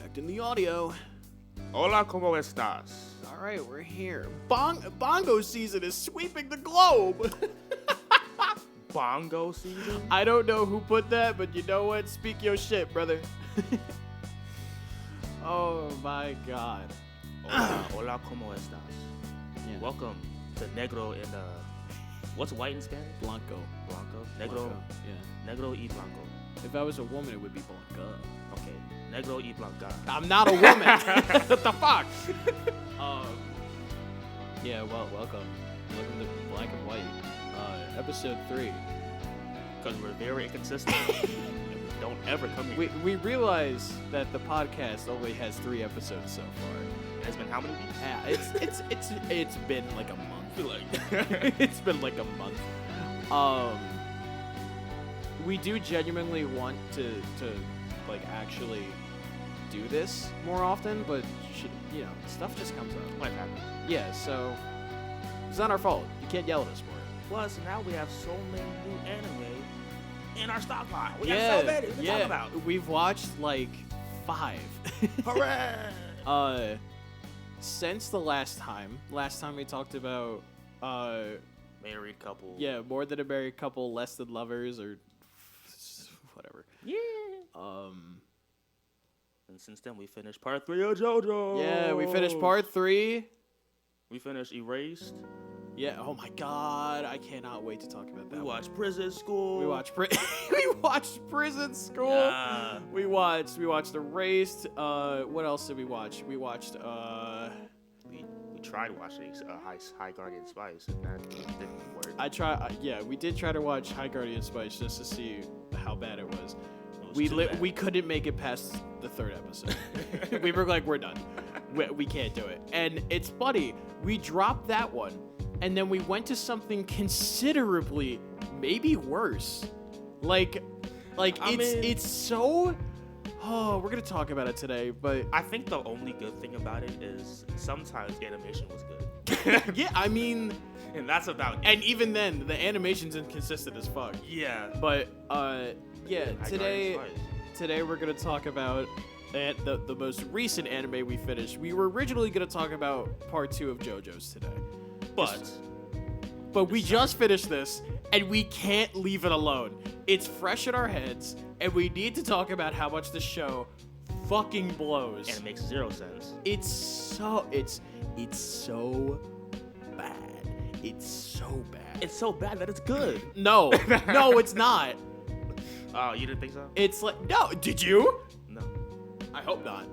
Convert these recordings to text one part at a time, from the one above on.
Correcting the audio. Hola, ¿cómo estás? All right, we're here. Bongo season is sweeping the globe. Bongo season? I don't know who put that, but you know what? Speak your shit, brother. Oh my God. Hola, ¿cómo estás? Yeah. Welcome to Negro in what's white in Spanish? Blanco. Negro. Blanco. Yeah. Negro y blanco. If I was a woman, it would be Blanca. Okay. Negro y blanca. I'm not a woman. What the fuck? Yeah, well, welcome. Welcome to Black and White. Episode 3. Because we're very inconsistent. And we don't ever come here. We realize that the podcast only has 3 episodes so far. It's been how many weeks? Yeah, it's been like a month. It's been like a month. We do genuinely want to like actually do this more often, but stuff just comes up. Life happens. Yeah, so it's not our fault. You can't yell at us for it. Plus, now we have so many new anime in our stockpile. We got so many to talk about. We've watched like 5. Hooray! Since the last time we talked about Married couple. Yeah, more than a married couple, less than lovers, or whatever. Yeah. And since then we finished part 3 of JoJo. Yeah, we finished part 3. We finished Erased. Yeah. Oh my God, I cannot wait to talk about that. We watched Prison School. We watched Prison School. Yeah. We watched Erased. What else did we watch? We watched We tried watching High Guardian Spice, and that didn't work. We did try to watch High Guardian Spice just to see how bad it was. Bad. We couldn't make it past the 3rd episode. We were like, we're done. We can't do it. And it's funny. We dropped that one, and then we went to something considerably maybe worse. It's so. Oh, we're gonna talk about it today, but I think the only good thing about it is sometimes animation was good. Yeah, I mean, and that's about it. And even then, the animation's inconsistent as fuck. Yeah. But today we're gonna talk about the most recent anime we finished. We were originally gonna talk about part 2 of JoJo's today, but we just finished this, and we can't leave it alone. It's fresh in our heads, and we need to talk about how much the show fucking blows. And it makes 0 sense. It's so bad. It's so bad. It's so bad that it's good. No, it's not. Oh, you didn't think so? It's like, no, did you? No. I hope not.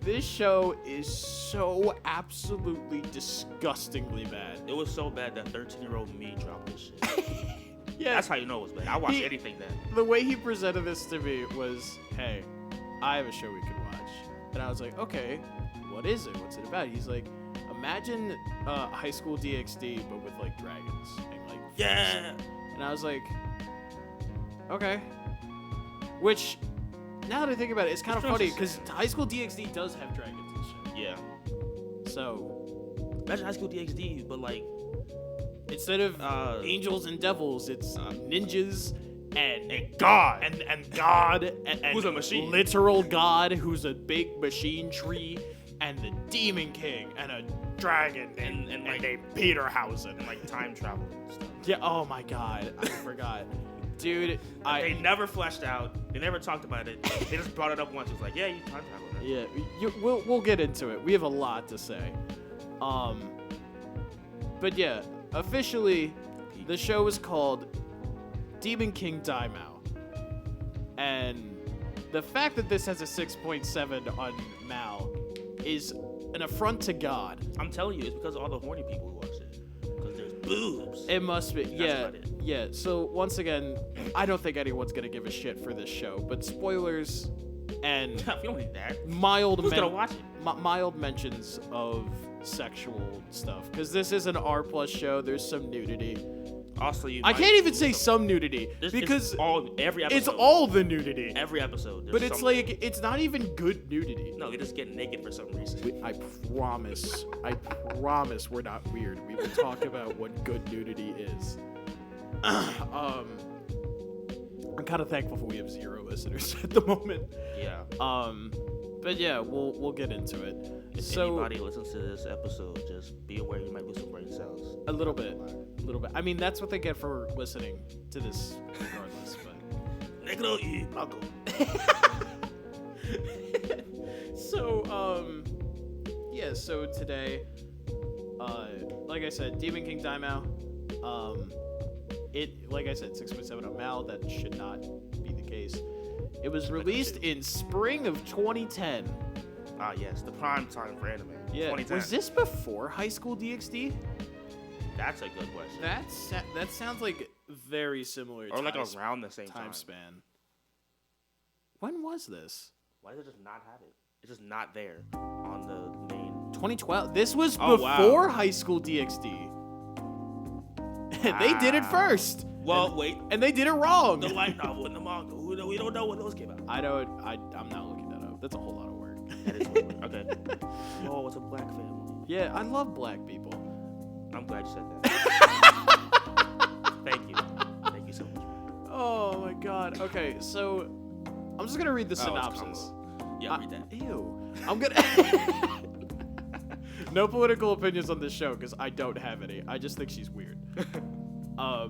This show is so absolutely disgustingly bad. It was so bad that 13-year-old me dropped this shit. Yeah. That's how you know it was bad. I watched anything then. The way he presented this to me was, hey, I have a show we can watch. And I was like, okay, what is it? What's it about? He's like, imagine High School DxD, but with like dragons and like yeah. And I was like, okay. Which, now that I think about it, it's kind of funny because High School DxD does have dragons and shit. Yeah. So, imagine High School DxD, but like, instead of angels and devils, it's ninjas and God and God and who's a machine, literal God who's a big machine tree, and the Demon King and a dragon and like a Peterhausen and like time travel and stuff. Yeah. Oh my God, I forgot, dude. They never fleshed out. They never talked about it. They just brought it up once. It was like, yeah, you time travel. Yeah, we'll get into it. We have a lot to say. But yeah. Officially, the show is called Demon King Daimao. And the fact that this has a 6.7 on Mal is an affront to God. I'm telling you, it's because of all the horny people who watch it. Because there's boobs. It must be. That's about it. Yeah. So, once again, I don't think anyone's going to give a shit for this show. But spoilers and you don't need that. Who's going to watch it? Mild mentions of sexual stuff, because this is an R+ show. There's some nudity. Also, I can't even say some nudity because every episode. It's all the nudity. Every episode. But it's like, it's not even good nudity. No, they just get naked for some reason. I promise we're not weird. We will talk about what good nudity is. I'm kind of thankful we have 0 listeners at the moment. Yeah. But yeah, we'll get into it. If anybody listens to this episode, just be aware you might lose some brain cells. A little bit. I mean, that's what they get for listening to this, regardless. But so today, like I said, Demon King Daimao. Like I said, 6.7 on Mal. That should not be the case. It was released in spring of 2010. Yes, the prime time for anime. Yeah, 2010. Was this before High School DxD? That's a good question. That sounds like very similar. Or like around the same time span. When was this? Why does it just not have it? It's just not there on the main. 2012. This was before High School DxD. They did it first. Well, wait. And they did it wrong. The light novel and the manga. We don't know when those came out. I'm not looking that up. That's a whole lot of work. That is work. Okay. Oh, it's a black family. Yeah, I love black people. I'm glad you said that. Thank you. Thank you so much. Oh my god. Okay, so I'm just gonna read the synopsis. Yeah, read that. Ew. I'm gonna. No political opinions on this show because I don't have any. I just think she's weird. I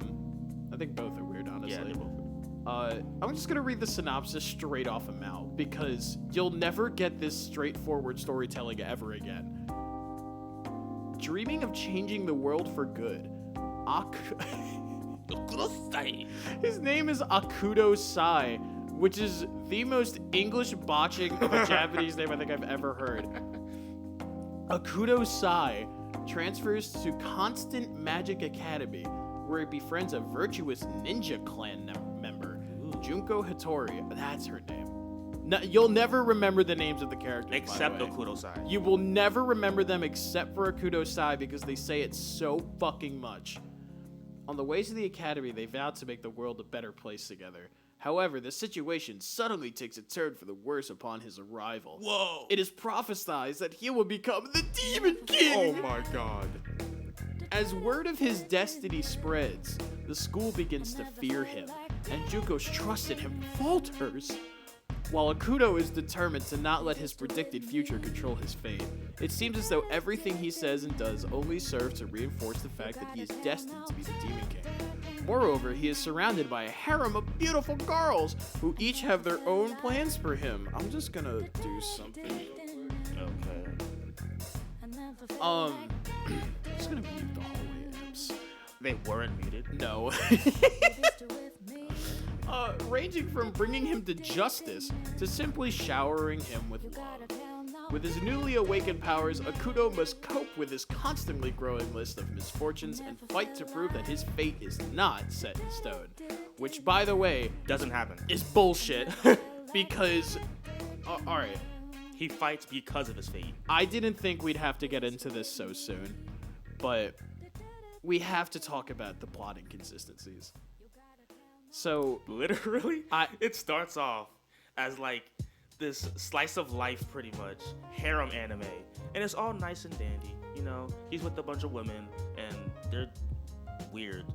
think both are weird, honestly. Yeah, they're both weird. I'm just gonna read the synopsis straight off of Mal because you'll never get this straightforward storytelling ever again. Dreaming of changing the world for good, his name is Akudo Sai, which is the most English botching of a Japanese name I think I've ever heard. Akudo Sai transfers to Constant Magic Academy, where he befriends a virtuous ninja clan member, Junko Hattori. That's her name. No, you'll never remember the names of the characters, except Akudo Sai. You will never remember them except for Akudo Sai because they say it so fucking much. On the way to the academy, they vow to make the world a better place together. However, the situation suddenly takes a turn for the worse upon his arrival. Whoa! It is prophesied that he will become the Demon King! Oh my god. As word of his destiny spreads, the school begins to fear him, and Junko's trust in him falters. While Akudo is determined to not let his predicted future control his fate, it seems as though everything he says and does only serves to reinforce the fact that he is destined to be the Demon King. Moreover, he is surrounded by a harem of beautiful girls who each have their own plans for him. I'm just gonna do something. Okay. I'm just gonna mute the hallway apps. They weren't muted? No. Ranging from bringing him to justice to simply showering him with love. With his newly awakened powers, Akudo must cope with his constantly growing list of misfortunes and fight to prove that his fate is not set in stone. Which, by the way, doesn't happen. Is bullshit. Because, alright. He fights because of his fate. I didn't think we'd have to get into this so soon, but we have to talk about the plot inconsistencies. So, literally, it starts off as like this slice of life, pretty much harem anime, and it's all nice and dandy. You know, he's with a bunch of women, and they're weird.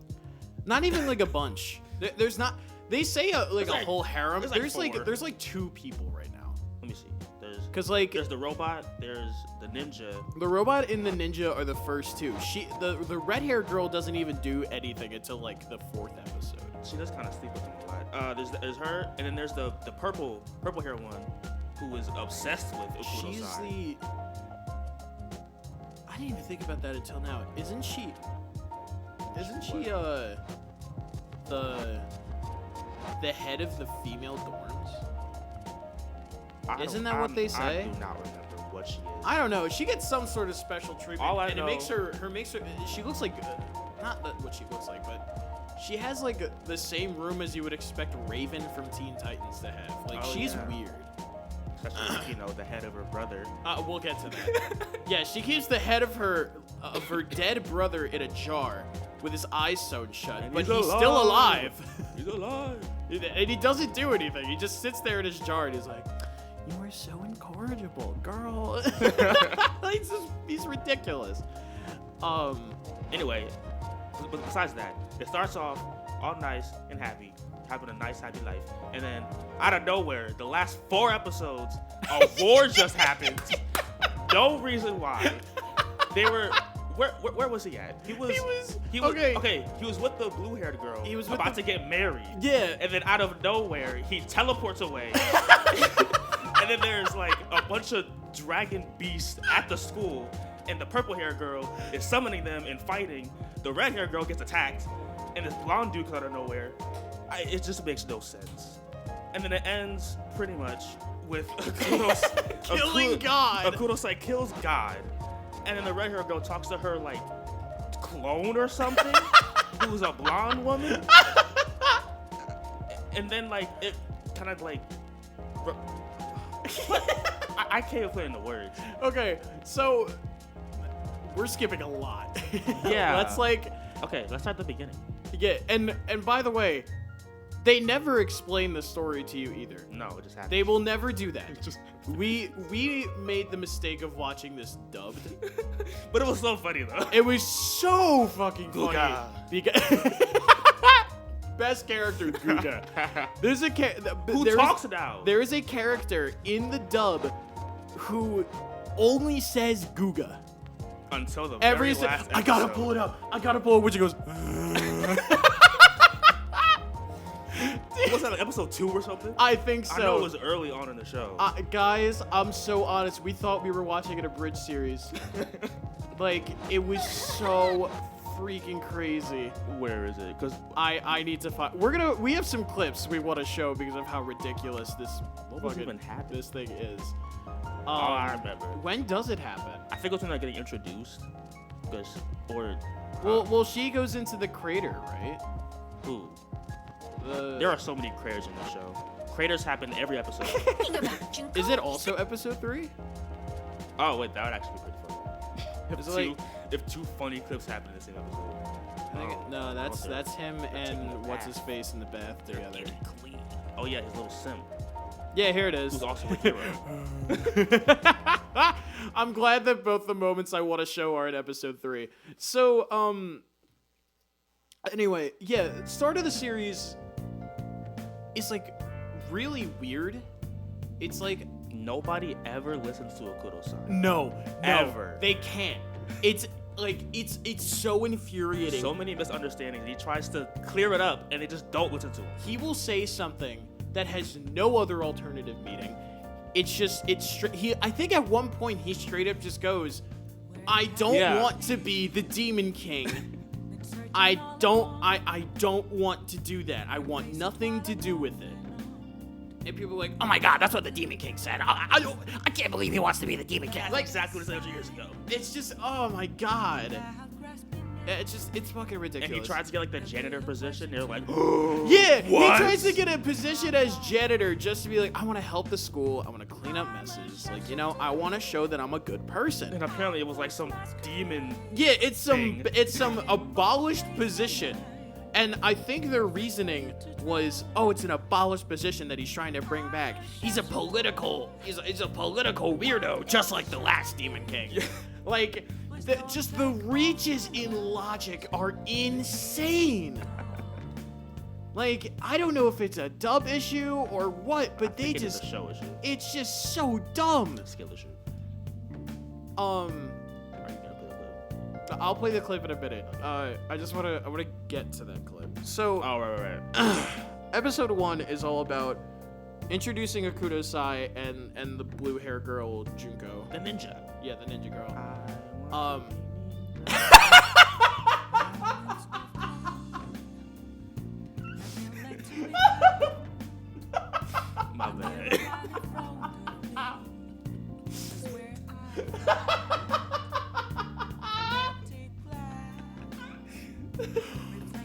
Not even like a bunch. There's not. They say a whole harem. There's like two people right now. Let me see. There's the robot. There's the ninja. The robot and the ninja are the first two. The red-haired girl doesn't even do anything until like the 4th episode. She does kind of sleep with him a lot. There's her, and then there's the purple hair one, who is obsessed with Ukudo Sai. I didn't even think about that until now. Isn't she the head of the female dorms? Isn't that what they say? I do not remember what she is. I don't know. She gets some sort of special treatment, it makes her. She looks like not what she looks like, but she has like the same room as you would expect Raven from Teen Titans to have. Like she's weird. Especially, the head of her brother. We'll get to that. Yeah, she keeps the head of her dead brother in a jar with his eyes sewn shut, but he's still alive. He's alive. And he doesn't do anything. He just sits there in his jar and he's like, "You are so incorrigible, girl." He's ridiculous. Anyway, but besides that, it starts off all nice and happy, having a nice, happy life. And then, out of nowhere, the last 4 episodes A war just happened. No reason why. They were. Where was he at? He was okay. He was with the blue-haired girl. He was about to get married. Yeah. And then out of nowhere, he teleports away. And then there's like a bunch of dragon beasts at the school, and the purple-haired girl is summoning them and fighting. The red-haired girl gets attacked, and this blonde dude comes out of nowhere. It just makes no sense. And then it ends pretty much with killing God. Akudosai kills God. And then the red-haired girl talks to her, like, clone or something, who's a blonde woman. And then, like, it kind of, like... I can't put it into words. Okay, so... We're skipping a lot. Yeah. Let's, like... Okay, let's start at the beginning. Yeah, and by the way, they never explain the story to you either. No, it just happens. They will never do that. We made the mistake of watching this dubbed. But it was so funny, though. It was so fucking funny. Best character, Guga. There's a who talks now? There is a character in the dub who only says Guga. Until the very last episode. I gotta pull it up. When she goes... Was that like episode 2 or something? I think so. I know it was early on in the show. Guys, I'm so honest. We thought we were watching an abridged series. Like, it was so freaking crazy. Where is it? Because I need to find... We have some clips we want to show because of how ridiculous this this thing is. I remember. When does it happen? I think it was when they're getting introduced. Well, she goes into the crater, right? Who? There are so many craters in the show. Craters happen in every episode. Is it also episode 3? Oh, wait, that would actually be pretty funny. If two funny clips happen in the same episode. No, that's him and what's-his-face in the bath together. Oh, yeah, his little simp. Yeah, here it is. Who's also a hero. I'm glad that both the moments I want to show are in episode 3. So, anyway, yeah, start of the series is, like, really weird. It's like... Nobody ever listens to Akudosai. No. Ever. They can't. It's, like, it's so infuriating. So many misunderstandings. He tries to clear it up, and they just don't listen to him. He will say something that has no other alternative meaning. I think at one point he straight up just goes, I don't want to be the Demon King. I don't want to do that. I want nothing to do with it. And people are like, oh my god, that's what the Demon King said. I can't believe he wants to be the Demon King. Like exactly what he said years ago. It's just, oh my god. It's fucking ridiculous. And he tries to get like the janitor position. They're like, yeah, what? He tries to get a position as janitor just to be like, I want to help the school. I want to clean up messes. Like, you know, I want to show that I'm a good person. And apparently it was like some demon. Yeah, it's some abolished position. And I think their reasoning was, oh, it's an abolished position that he's trying to bring back. He's a political weirdo, just like the last Demon King. Like, just the reaches in logic are insane. Like, I don't know if it's a dub issue or what, but it's a show issue. It's just so dumb. It's a skill issue. Are you gonna play the clip? I'll play the clip in a minute. I want to get to that clip. So, right. Episode 1 is all about introducing Akudosai and the blue hair girl Junko. The ninja. Yeah, the ninja girl. My bad.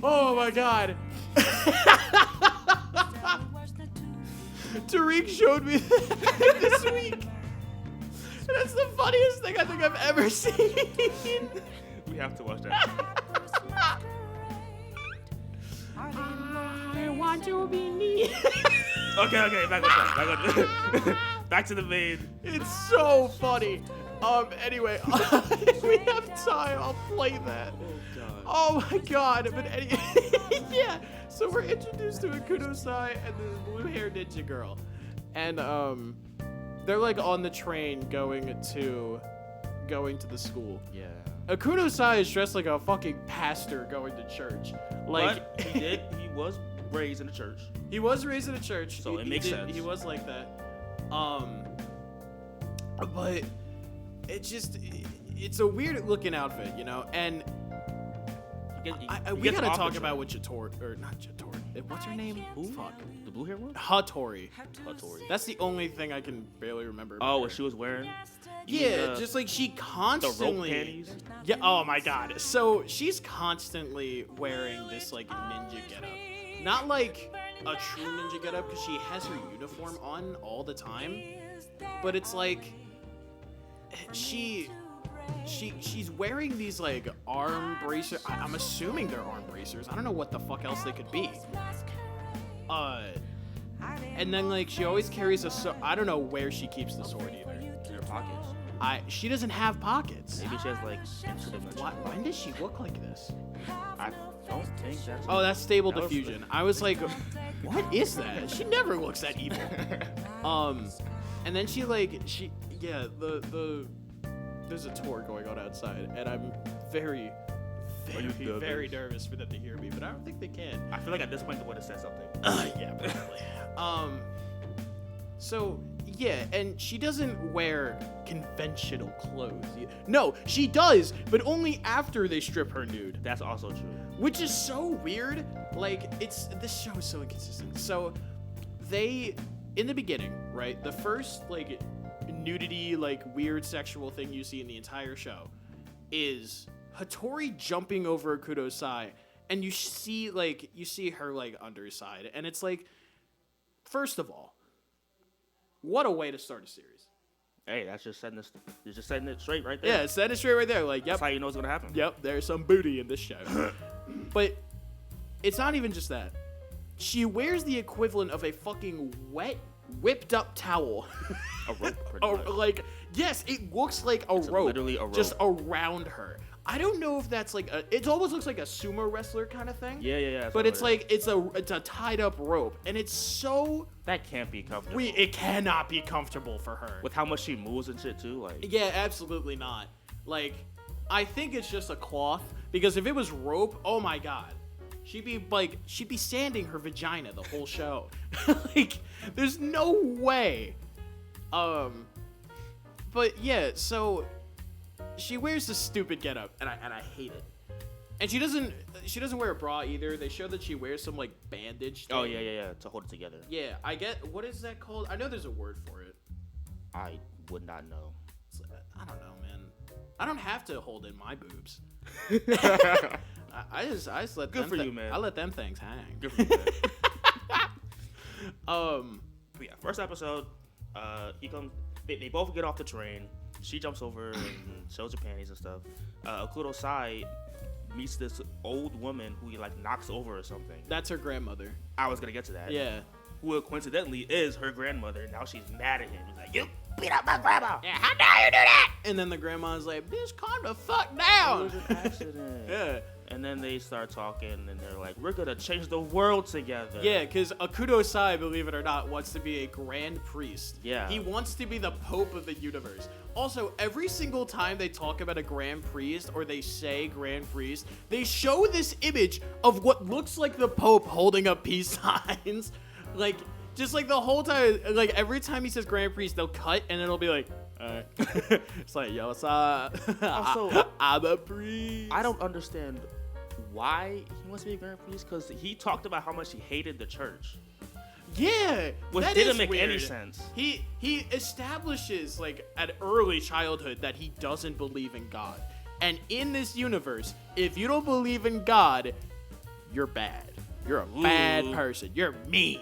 Oh my god. Tariq showed me that this week. That's the funniest thing I think I've ever seen. We have to watch that. I want to be me. Okay, back on track. Back to the main. It's so funny. Anyway, if we have time, I'll play that. Oh my god. But yeah. So we're introduced to Akudosai and this blue-haired ninja girl. And they're like on the train going to the school. Yeah. Kudosai is dressed like a fucking pastor going to church. Like but he was raised in the church. He was raised in a church, so it makes sense. He was like that. But it's a weird looking outfit, you know. And we gotta talk about what Chittori, or not Chittori. What's her name? Who? Fuck. The blue hair one? Hattori. Hattori. That's the only thing I can barely remember. Oh, what she was wearing? Yeah, just like she constantly. The rope panties? Yeah. Oh my god. So she's constantly wearing this like ninja getup. Not like a true ninja getup because she has her uniform on all the time, but it's like she's wearing these like arm bracers. I'm assuming they're arm bracers. I don't know what the fuck else they could be. And then like she always carries a sword. I don't know where she keeps the sword either. In her pockets. She doesn't have pockets. Maybe she has like interdimensional. When does she look like this? I don't think that's. Oh, that's stable diffusion. I was like, what is that? She never looks that evil. And then there's a tour going on outside, and I'm very nervous for them to hear me, but I don't think they can. I feel like at this point they would have said something. Yeah, probably. So yeah, and she doesn't wear conventional clothes. No, she does, but only after they strip her nude. That's also true. Which is so weird. Like, this show is so inconsistent. So they, in the beginning, right, the first like nudity, like weird sexual thing you see in the entire show is Hattori jumping over Kudosai, and you see her like underside, and it's like, first of all, what a way to start a series. Hey, that's just setting this. You're just setting it straight right there. Yeah, setting it straight right there. Like, yep. That's how you know it's gonna happen. Yep, there's some booty in this show. But it's not even just that. She wears the equivalent of a fucking wet, whipped up towel. A rope, pretty much. Like, yes, it looks like a rope. Literally a rope. Just around her. I don't know if that's like it almost looks like a sumo wrestler kind of thing. Yeah. But it's like it's a tied up rope, and it's so that can't be comfortable. It cannot be comfortable for her. With how much she moves and shit too, like. Yeah, absolutely not. Like, I think it's just a cloth, because if it was rope, oh my god. She'd be sanding her vagina the whole show. Like, there's no way. But yeah, so she wears this stupid getup, and I hate it. And she doesn't wear a bra either. They show that she wears some like bandage thing. Oh yeah, to hold it together. Yeah, I get, what is that called? I know there's a word for it. I would not know. I don't know, man. I don't have to hold in my boobs. I just let Good them for you, man. I let them things hang. Good for you, man. But yeah, first episode, he comes. They both get off the train. She jumps over and shows her panties and stuff. Kudosai meets this old woman who he like knocks over or something. That's her grandmother. I was gonna get to that. Yeah. Who coincidentally is her grandmother. Now she's mad at him. He's like, "You beat up my grandma. Yeah, how dare you do that?" And then the grandma's like, "Bitch, calm the fuck down." It was an accident. Yeah. And then they start talking, and they're like, "We're gonna change the world together." Yeah, because Kudosai, believe it or not, wants to be a grand priest. Yeah. He wants to be the pope of the universe. Also, every single time they talk about a grand priest, or they say grand priest, they show this image of what looks like the pope holding up peace signs. Like, just like the whole time, like every time he says grand priest, they'll cut, and it'll be like, alright. It's like, yo, what's up? Also, I'm a priest. I don't understand why he wants to be a grand priest, because he talked about how much he hated the church. Yeah, which that didn't is make weird. any sense. He establishes like at early childhood that he doesn't believe in God, and in this universe, if you don't believe in God, you're bad. You're a bad person. You're mean.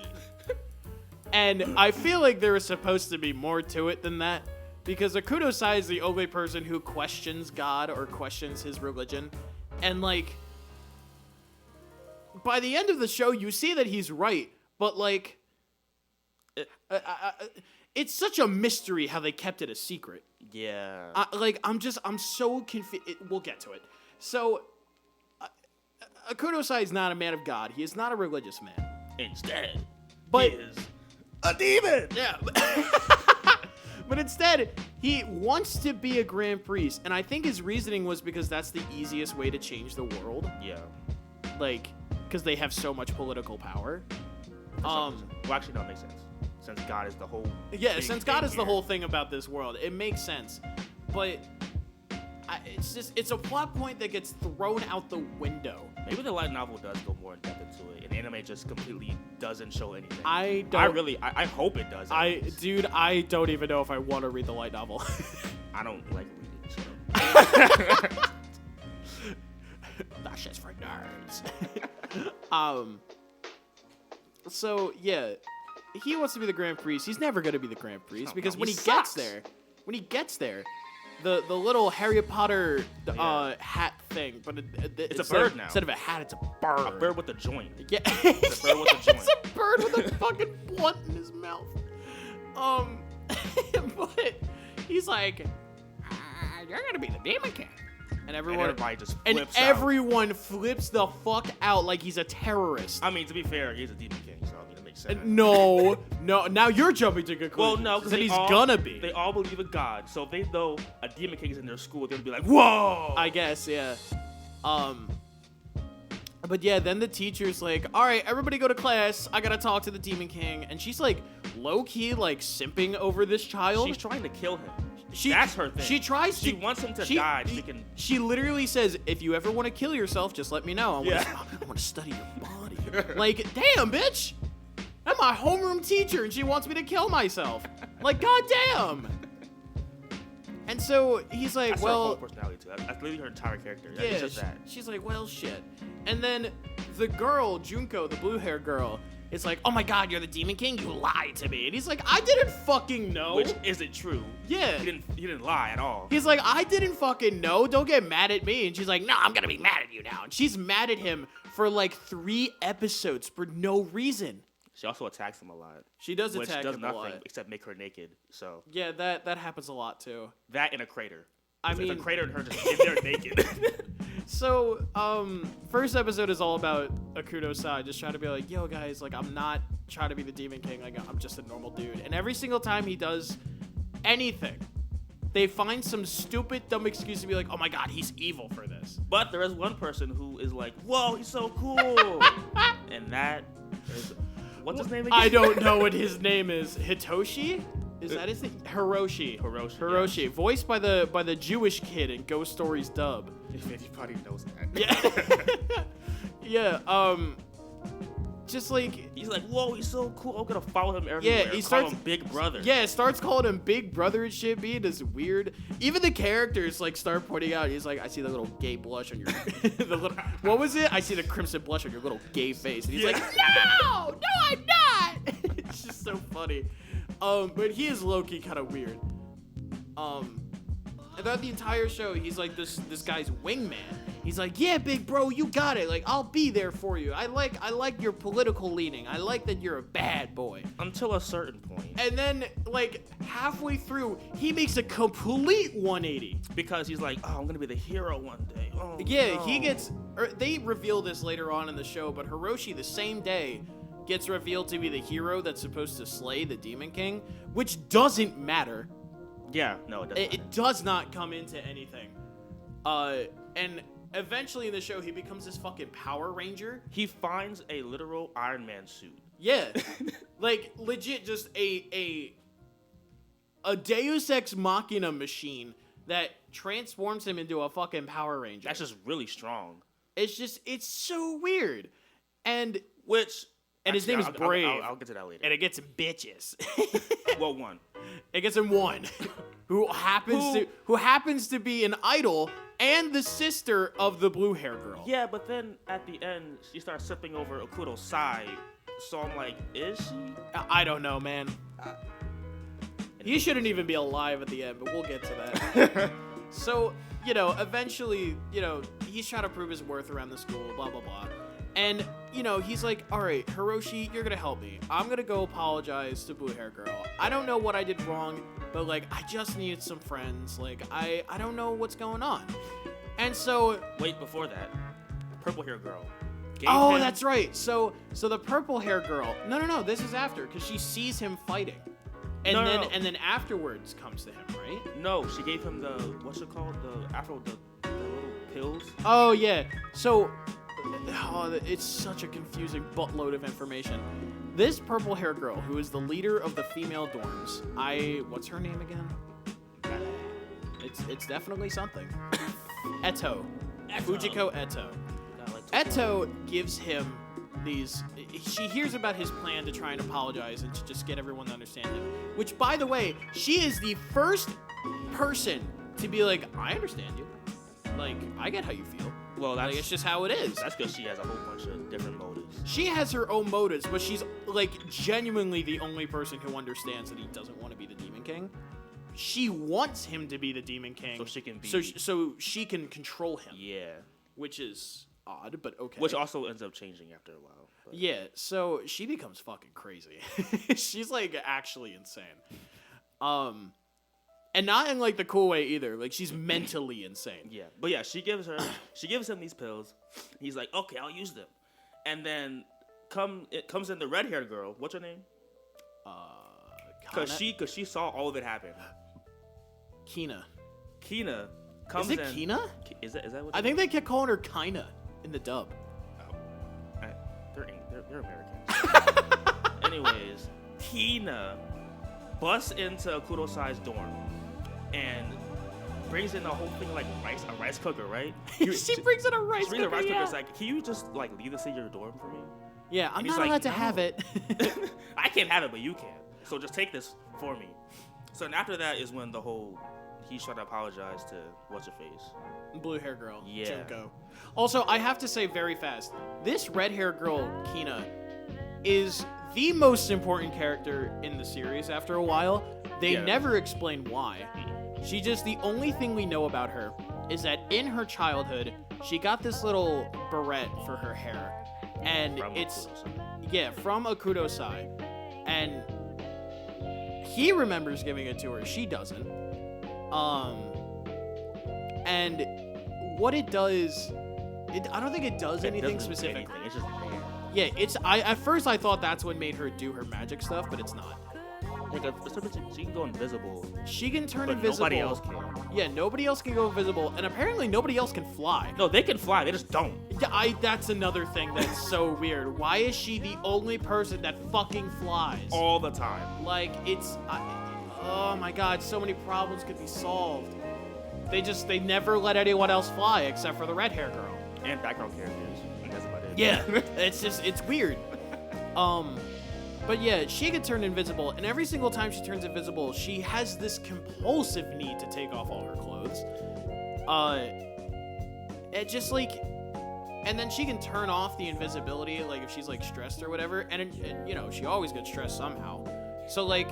And I feel like there was supposed to be more to it than that, because Kudosai is the only person who questions God or questions his religion, and like by the end of the show, you see that he's right. But, like, it's such a mystery how they kept it a secret. Yeah. I'm so confused. We'll get to it. So, Kudosai is not a man of God. He is not a religious man. Instead, but he is a demon. Yeah. But instead, he wants to be a Grand Priest, and I think his reasoning was because that's the easiest way to change the world. Yeah. Like, because they have so much political power. Well, actually, no, it makes sense. Since God is the whole. Yeah, since God is the whole thing about this world, it makes sense. But it's a plot point that gets thrown out the window. Maybe the light novel does go more in depth into it, and anime just completely doesn't show anything. I hope it does. Dude, I don't even know if I want to read the light novel. I don't like reading, so. That's just for nerds. So yeah, he wants to be the Grand Priest. He's never gonna be the Grand Priest because when he gets there, the little Harry Potter hat thing, but it's a bird now. Instead of a hat, it's a bird. A bird with a joint. Yeah, it's a bird with a joint. It's a bird with a fucking blunt in his mouth. But he's like, you're gonna be the Demon King. And everybody just and flips out. Everyone flips the fuck out like he's a terrorist. I mean, to be fair, he's a Demon King, so I mean, it makes sense. No. Now you're jumping to conclusions. Well, no, because he's gonna be. They all believe in God, so if they know a Demon King is in their school, they'll be like, whoa! I guess, yeah. But yeah, then the teacher's like, all right, everybody go to class. I gotta talk to the Demon King. And she's like, low-key, like, simping over this child. She's trying to kill him. That's her thing. She tries to. She wants him to die. She literally says, if you ever want to kill yourself, just let me know. I want to study your body. Like, damn, bitch. I'm my homeroom teacher, and she wants me to kill myself. Like, goddamn. And so he's like, that's well, her whole personality too. That's literally her entire character. Yeah, it's just that. She's like, well, shit. And then the girl, Junko, the blue hair girl, is like, oh my god, you're the Demon King? You lied to me. And he's like, I didn't fucking know. Which isn't true. Yeah. He didn't lie at all. He's like, I didn't fucking know. Don't get mad at me. And she's like, no, I'm gonna be mad at you now. And she's mad at him for like 3 episodes for no reason. She also attacks him a lot. She does attack him a lot. Which does nothing except make her naked. So yeah, that happens a lot too. That in a crater. I mean, a crater and her just in there naked. So, first episode is all about Akudo-san just trying to be like, yo, guys, like, I'm not trying to be the Demon King. Like, I'm just a normal dude. And every single time he does anything, they find some stupid, dumb excuse to be like, oh my god, he's evil for this. But there is one person who is like, whoa, he's so cool. And that is... What's his name again? I don't know what his name is. Hitoshi? Is that his name? Hiroshi. Hiroshi. Yeah. Voiced by the Jewish kid in Ghost Stories dub. He probably knows that. Yeah. Yeah. Just like he's like, whoa, he's so cool. I'm gonna follow him everywhere. Yeah, he starts him Big Brother. Yeah, starts calling him Big Brother and shit. Being this weird. Even the characters like start pointing out. He's like, I see the little gay blush on your. What was it? I see the crimson blush on your little gay face. And he's like, no, I'm not. It's just so funny. But he is low-key kind of weird. And throughout the entire show, he's like this guy's wingman. He's like, yeah, big bro, you got it. Like, I'll be there for you. I like your political leaning. I like that you're a bad boy. Until a certain point. And then, like, halfway through, he makes a complete 180. Because he's like, oh, I'm gonna be the hero one day. Oh, yeah, no. he gets... they reveal this later on in the show, but Hiroshi, the same day, gets revealed to be the hero that's supposed to slay the Demon King, which doesn't matter. Yeah, no, it doesn't. It does not come into anything. And eventually in the show, he becomes this fucking Power Ranger. He finds a literal Iron Man suit. Yeah, like legit, just a Deus Ex Machina machine that transforms him into a fucking Power Ranger. That's just really strong. It's so weird, and his name is Brave. I'll get to that later. And it gets bitches. Well, one. It gets him one, who happens to be an idol and the sister of the blue hair girl. Yeah, but then at the end, she starts sipping over Okudo's side. So I'm like, is she? I don't know, man. He shouldn't even be alive at the end, but we'll get to that. So, eventually, he's trying to prove his worth around the school, blah, blah, blah. And, he's like, all right, Hiroshi, you're going to help me. I'm going to go apologize to Blue Hair Girl. I don't know what I did wrong, but, like, I just needed some friends. Like, I don't know what's going on. And so... Wait, before that, Purple Hair Girl. That's right. So the Purple Hair Girl... No, this is after, because she sees him fighting. And No, then no. and then afterwards comes to him, right? No, she gave him the what's it called? The little pills. Oh yeah. So it's such a confusing buttload of information. This purple hair girl, who is the leader of the female dorms, what's her name again? It's definitely something. Eto. Fujiko Eto. Eto gives him these. She hears about his plan to try and apologize and to just get everyone to understand him. Which, by the way, she is the first person to be like, I understand you. Like, I get how you feel. Well, that's it's just how it is. That's because she has a whole bunch of different motives. She has her own motives, but she's like genuinely the only person who understands that he doesn't want to be the Demon King. She wants him to be the Demon King, so she can be. So she can control him. Yeah. Which is odd, but okay. Which also ends up changing after a while. But. Yeah. So she becomes fucking crazy. She's like actually insane. And not in like the cool way either. Like she's mentally insane. Yeah. But yeah, she gives him these pills. He's like, okay, I'll use them. And then it comes in the red-haired girl. What's her name? Cause she saw all of it happen. Kina comes in. in. Is it Kina? Is that what? I think they kept calling her Kina in the dub. Oh. They're Americans. Anyways, Kina busts into Kudosai's dorm and brings in the whole thing like a rice cooker, right? She brings in a rice cooker. She brings a rice cooker. Yeah. It's like, can you just like leave this in your dorm for me? Yeah, I'm and not allowed to have it. I can't have it, but you can. So just take this for me. So and after that is when he's trying to apologize to what's her face, blue hair girl. Yeah. Junko. Also, I have to say very fast, this red hair girl Kina is the most important character in the series. After a while, they never explain why. She just the only thing we know about her is that in her childhood she got this little barrette for her hair, and from Akudosai, and he remembers giving it to her. She doesn't. And what it does, I don't think it does anything specific. It's just there. Yeah, at first I thought that's what made her do her magic stuff, but it's not. She can go invisible. She can turn but invisible. Nobody else can. Yeah, nobody else can go invisible, and apparently nobody else can fly. No, they can fly. They just don't. Yeah, that's another thing that's so weird. Why is she the only person that fucking flies all the time? Like oh my god, so many problems could be solved. They never let anyone else fly except for the red hair girl and background characters. And that's about it. Yeah, it's weird. But yeah, she can turn invisible, and every single time she turns invisible, she has this compulsive need to take off all her clothes. It just like, and then she can turn off the invisibility, like if she's like stressed or whatever, and you know, she always gets stressed somehow. So like,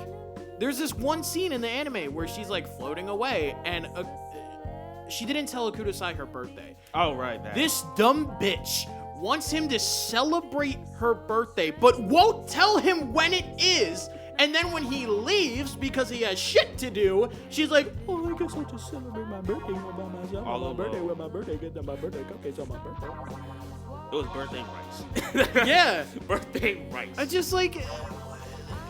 there's this one scene in the anime where she's like floating away, and she didn't tell Akudosai her birthday. Oh, right. This dumb bitch wants him to celebrate her birthday, but won't tell him when it is. And then when he leaves because he has shit to do, she's like, oh, I guess I'll just celebrate my birthday by myself. All my alone. birthday with my birthday, get them my birthday cupcakes on my birthday. It was birthday rice. Yeah. Birthday rice. I just like,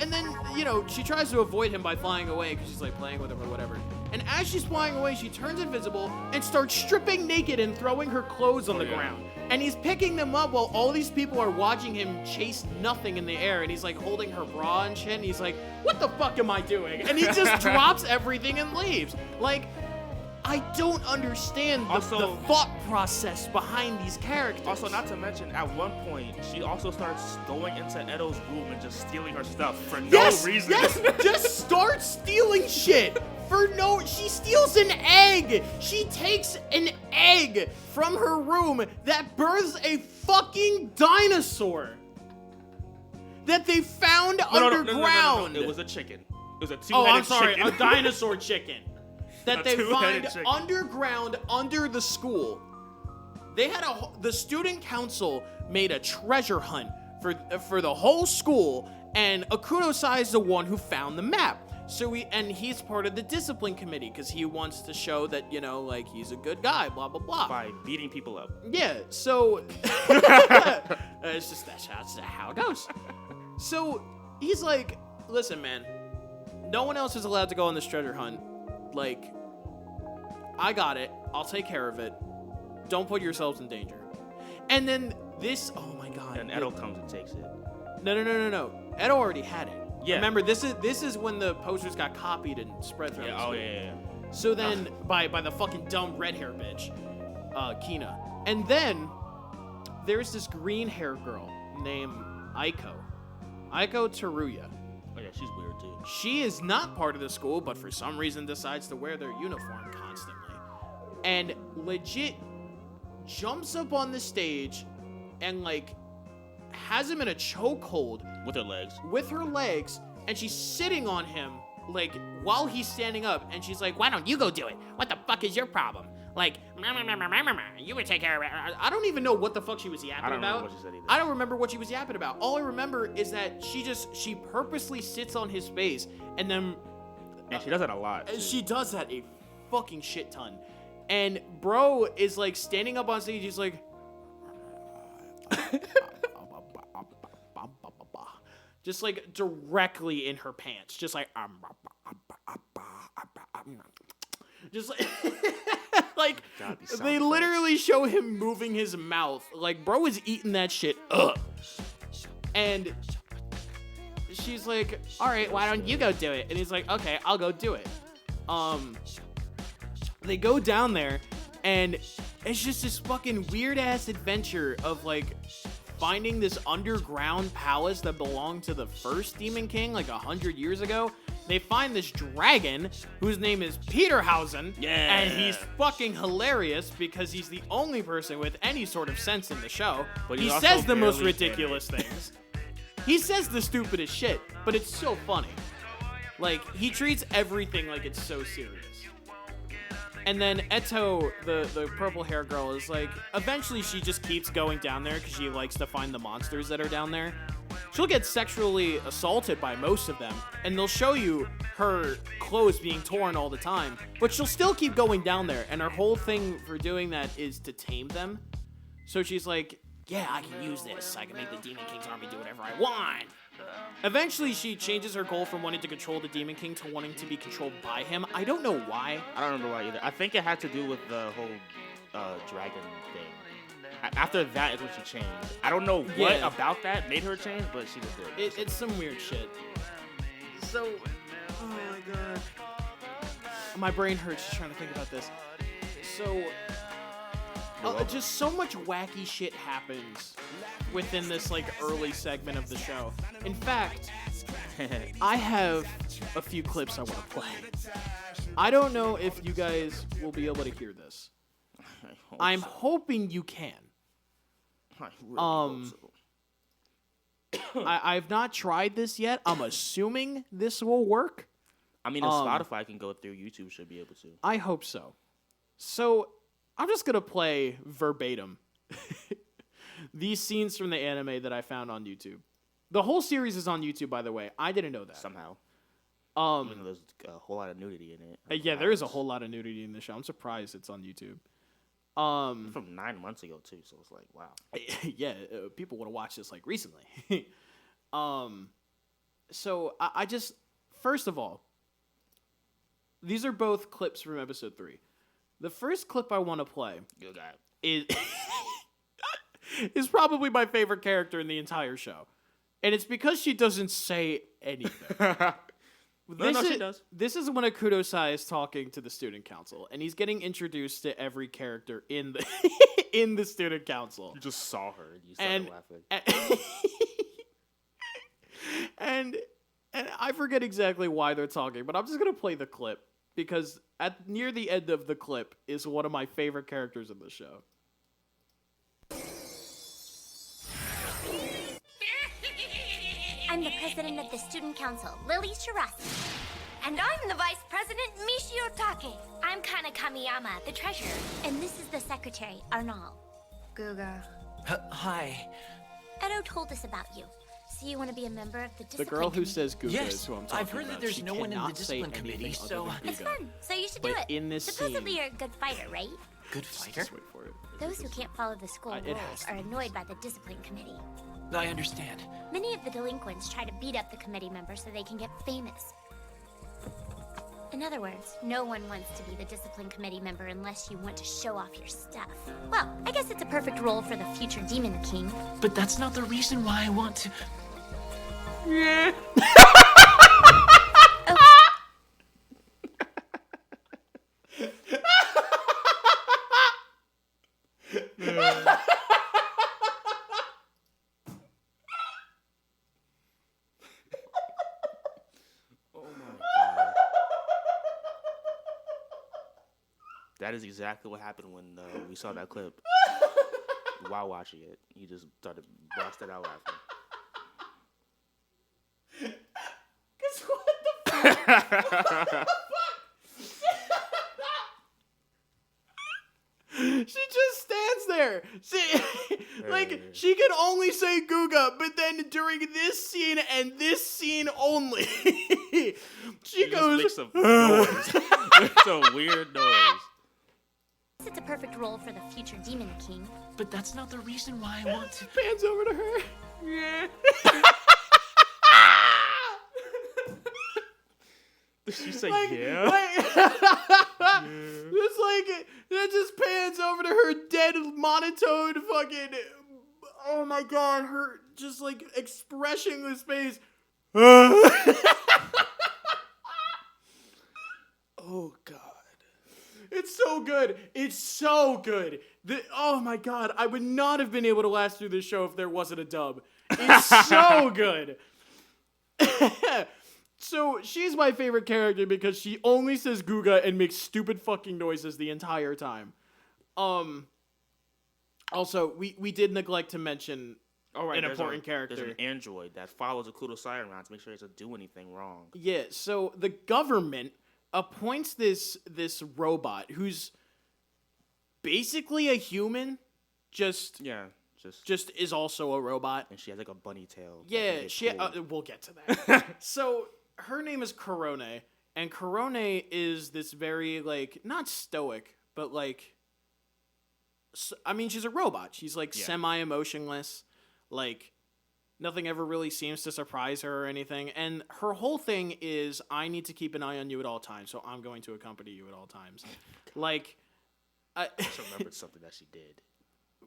and then, you know, she tries to avoid him by flying away because she's like playing with him or whatever. And as she's flying away, she turns invisible and starts stripping naked and throwing her clothes on the ground. And he's picking them up while all these people are watching him chase nothing in the air. And he's like holding her bra and shit. And he's like, what the fuck am I doing? And he just drops everything and leaves. Like, I don't understand the thought process behind these characters. Also, not to mention, at one point, she also starts going into Edo's room and just stealing her stuff for no reason. Yes, just start stealing shit. She steals an egg. She takes an egg from her room that births a fucking dinosaur that they found underground. No. It was a chicken. It was a two-headed chicken. Oh, I'm sorry, a dinosaur chicken that they find chicken. underground under the school. They had the student council made a treasure hunt for the whole school, and Akudosai is the one who found the map. So he's part of the discipline committee because he wants to show that, you know, like he's a good guy, blah blah blah. By beating people up. Yeah. So it's just that's how it goes. So he's like, listen, man, no one else is allowed to go on this treasure hunt. Like, I got it. I'll take care of it. Don't put yourselves in danger. And then this, oh my god. And Edo comes and takes it. No. Edo already had it. Yeah. Remember, this is when the posters got copied and spread throughout the school. Yeah. So then, by the fucking dumb red hair bitch, Kina. And then, there's this green hair girl named Aiko Teruya. Oh yeah, she's weird too. She is not part of the school, but for some reason decides to wear their uniform constantly. And legit jumps up on the stage and, like, has him in a chokehold. With her legs. And she's sitting on him, like, while he's standing up. And she's like, why don't you go do it? What the fuck is your problem? Like, you would take care of it. I don't even know what the fuck she was yapping about. I don't remember what she said either. I don't remember what she was yapping about. All I remember is that she purposely sits on his face and then... And she does that a lot, too. She does that a fucking shit ton. And bro is, like, standing up on stage. He's like... just, like, directly in her pants. Just like... Just like... like, they literally show him moving his mouth. Like, bro is eating that shit up. And she's like, all right, why don't you go do it? And he's like, okay, I'll go do it. They go down there, and it's just this fucking weird-ass adventure of, like, finding this underground palace that belonged to the first Demon King, like, 100 years ago. They find this dragon, whose name is Peterhausen, and he's fucking hilarious because he's the only person with any sort of sense in the show. But he says the most ridiculous things. He says the stupidest shit, but it's so funny. Like, he treats everything like it's so serious. And then Eto, the purple hair girl, is like, eventually she just keeps going down there because she likes to find the monsters that are down there. She'll get sexually assaulted by most of them, and they'll show you her clothes being torn all the time, but she'll still keep going down there, and her whole thing for doing that is to tame them. So she's like, yeah, I can use this. I can make the Demon King's army do whatever I want. Eventually, she changes her goal from wanting to control the Demon King to wanting to be controlled by him. I don't know why. I don't remember why either. I think it had to do with the whole dragon thing. After that is when she changed. I don't know what about that made her change, but she just did. It's some weird shit. So, oh my god. My brain hurts just trying to think about this. So, just so much wacky shit happens within this, like, early segment of the show. In fact, I have a few clips I want to play. I don't know if you guys will be able to hear this. I'm hoping you can. I really hope so. I've not tried this yet. I'm assuming this will work. I mean, if Spotify can go through, YouTube should be able to. I hope so. So, I'm just going to play verbatim these scenes from the anime that I found on YouTube. The whole series is on YouTube, by the way. I didn't know that. Somehow. Even though there's a whole lot of nudity in it. Yeah, there is a whole lot of nudity in the show. I'm surprised it's on YouTube. From 9 months ago, too, so it's like, wow. Yeah, people would have watched this, like, recently. So, I just... First of all, these are both clips from episode 3. The first clip I want to play Good guy. is probably my favorite character in the entire show. And it's because she doesn't say anything. No, she does. This is when Akudosai is talking to the student council, and he's getting introduced to every character in the in the student council. You just saw her and you started laughing. And I forget exactly why they're talking, but I'm just gonna play the clip because near the end of the clip is one of my favorite characters in the show. I'm the president of the student council, Lily Shirase. And I'm the vice president, Michio Take. I'm Kana Kamiyama, the treasurer. And this is the secretary, Arnal. Guga. Hi. Edo told us about you. So you want to be a member of the discipline The girl who committee? says Guga Yes, is who I'm talking I've heard about. that there's She no one in the cannot say discipline committee, anything so... other than It's Guga. fun, so you should But do it. in this Supposedly scene- you're a good fighter, right? Good fighter? Just wait for it. Those who can't follow the school It rules has to are be. annoyed by the discipline committee. I understand. Many of the delinquents try to beat up the committee members so they can get famous. In other words, no one wants to be the discipline committee member unless you want to show off your stuff. Well, I guess it's a perfect role for the future Demon King. But that's not the reason why I want to. Yeah. That is exactly what happened when we saw that clip. While watching it, he just started busting out laughing. Cause what the fuck? She just stands there. She can only say Googa, but then during this scene and this scene only, she goes. Makes a noise. It's a weird noise. It's a perfect role for the future Demon King. But that's not the reason why I want to. Pans over to her. Yeah. She said, yeah. It's like that just pans over to her dead monotone fucking. Oh my god, her just like expressionless face. Oh god. It's so good. It's so good. Oh my god, I would not have been able to last through this show if there wasn't a dub. It's so good. So she's my favorite character because she only says Googa and makes stupid fucking noises the entire time. Also, we did neglect to mention an important character. There's an android that follows Akuto Sai around to make sure he doesn't do anything wrong. Yeah, so the government appoints this robot who's basically a human, just is also a robot. And she has like a bunny tail. Yeah, we'll get to that. So her name is Korone, and Korone is this very like not stoic, but like I mean she's a robot. She's like semi-emotionless, like nothing ever really seems to surprise her or anything. And her whole thing is, I need to keep an eye on you at all times, so I'm going to accompany you at all times. Like, I just remembered something that she did.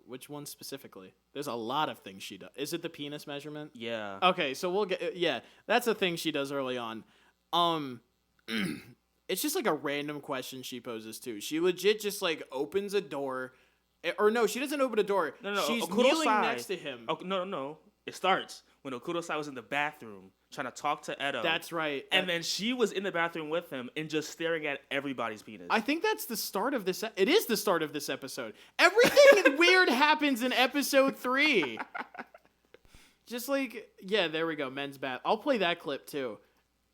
Which one specifically? There's a lot of things she does. Is it the penis measurement? Yeah. Okay, so we'll get... Yeah, that's a thing she does early on. It's just like a random question she poses, too. She legit just, like, opens a door... Or no, she doesn't open a door. No. She's Okuto kneeling Sai, next to him. No. It starts when Okuto Sai was in the bathroom trying to talk to Edo. That's right. And then she was in the bathroom with him and just staring at everybody's penis. I think that's the start of this. It is the start of this episode. Everything weird happens in episode 3. Just like, yeah, there we go. Men's bath. I'll play that clip too.